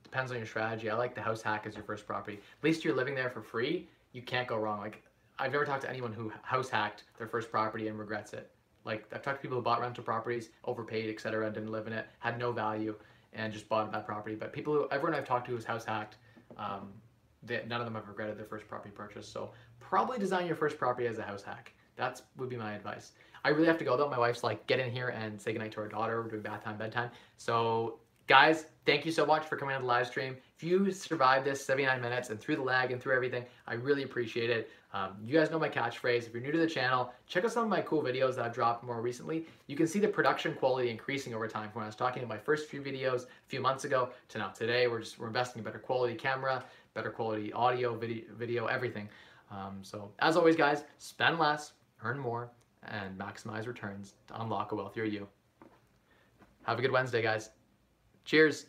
Depends on your strategy. I like the house hack as your first property. At least you're living there for free. You can't go wrong. Like, I've never talked to anyone who house hacked their first property and regrets it. Like, I've talked to people who bought rental properties, overpaid, etc., didn't live in it, had no value, and just bought that property. But everyone I've talked to who's house hacked, none of them have regretted their first property purchase. So probably design your first property as a house hack. That would be my advice. I really have to go though. My wife's like, get in here and say goodnight to our daughter. We're doing bath time, bedtime. So guys, thank you so much for coming on the live stream. If you survived this 79 minutes and through the lag and through everything, I really appreciate it. You guys know my catchphrase. If you're new to the channel, check out some of my cool videos that I've dropped more recently. You can see the production quality increasing over time from when I was talking in my first few videos a few months ago to now today. We're investing in better quality camera, better quality audio, video, everything. So as always, guys, spend less, earn more, and maximize returns to unlock a wealthier you. Have a good Wednesday, guys. Cheers.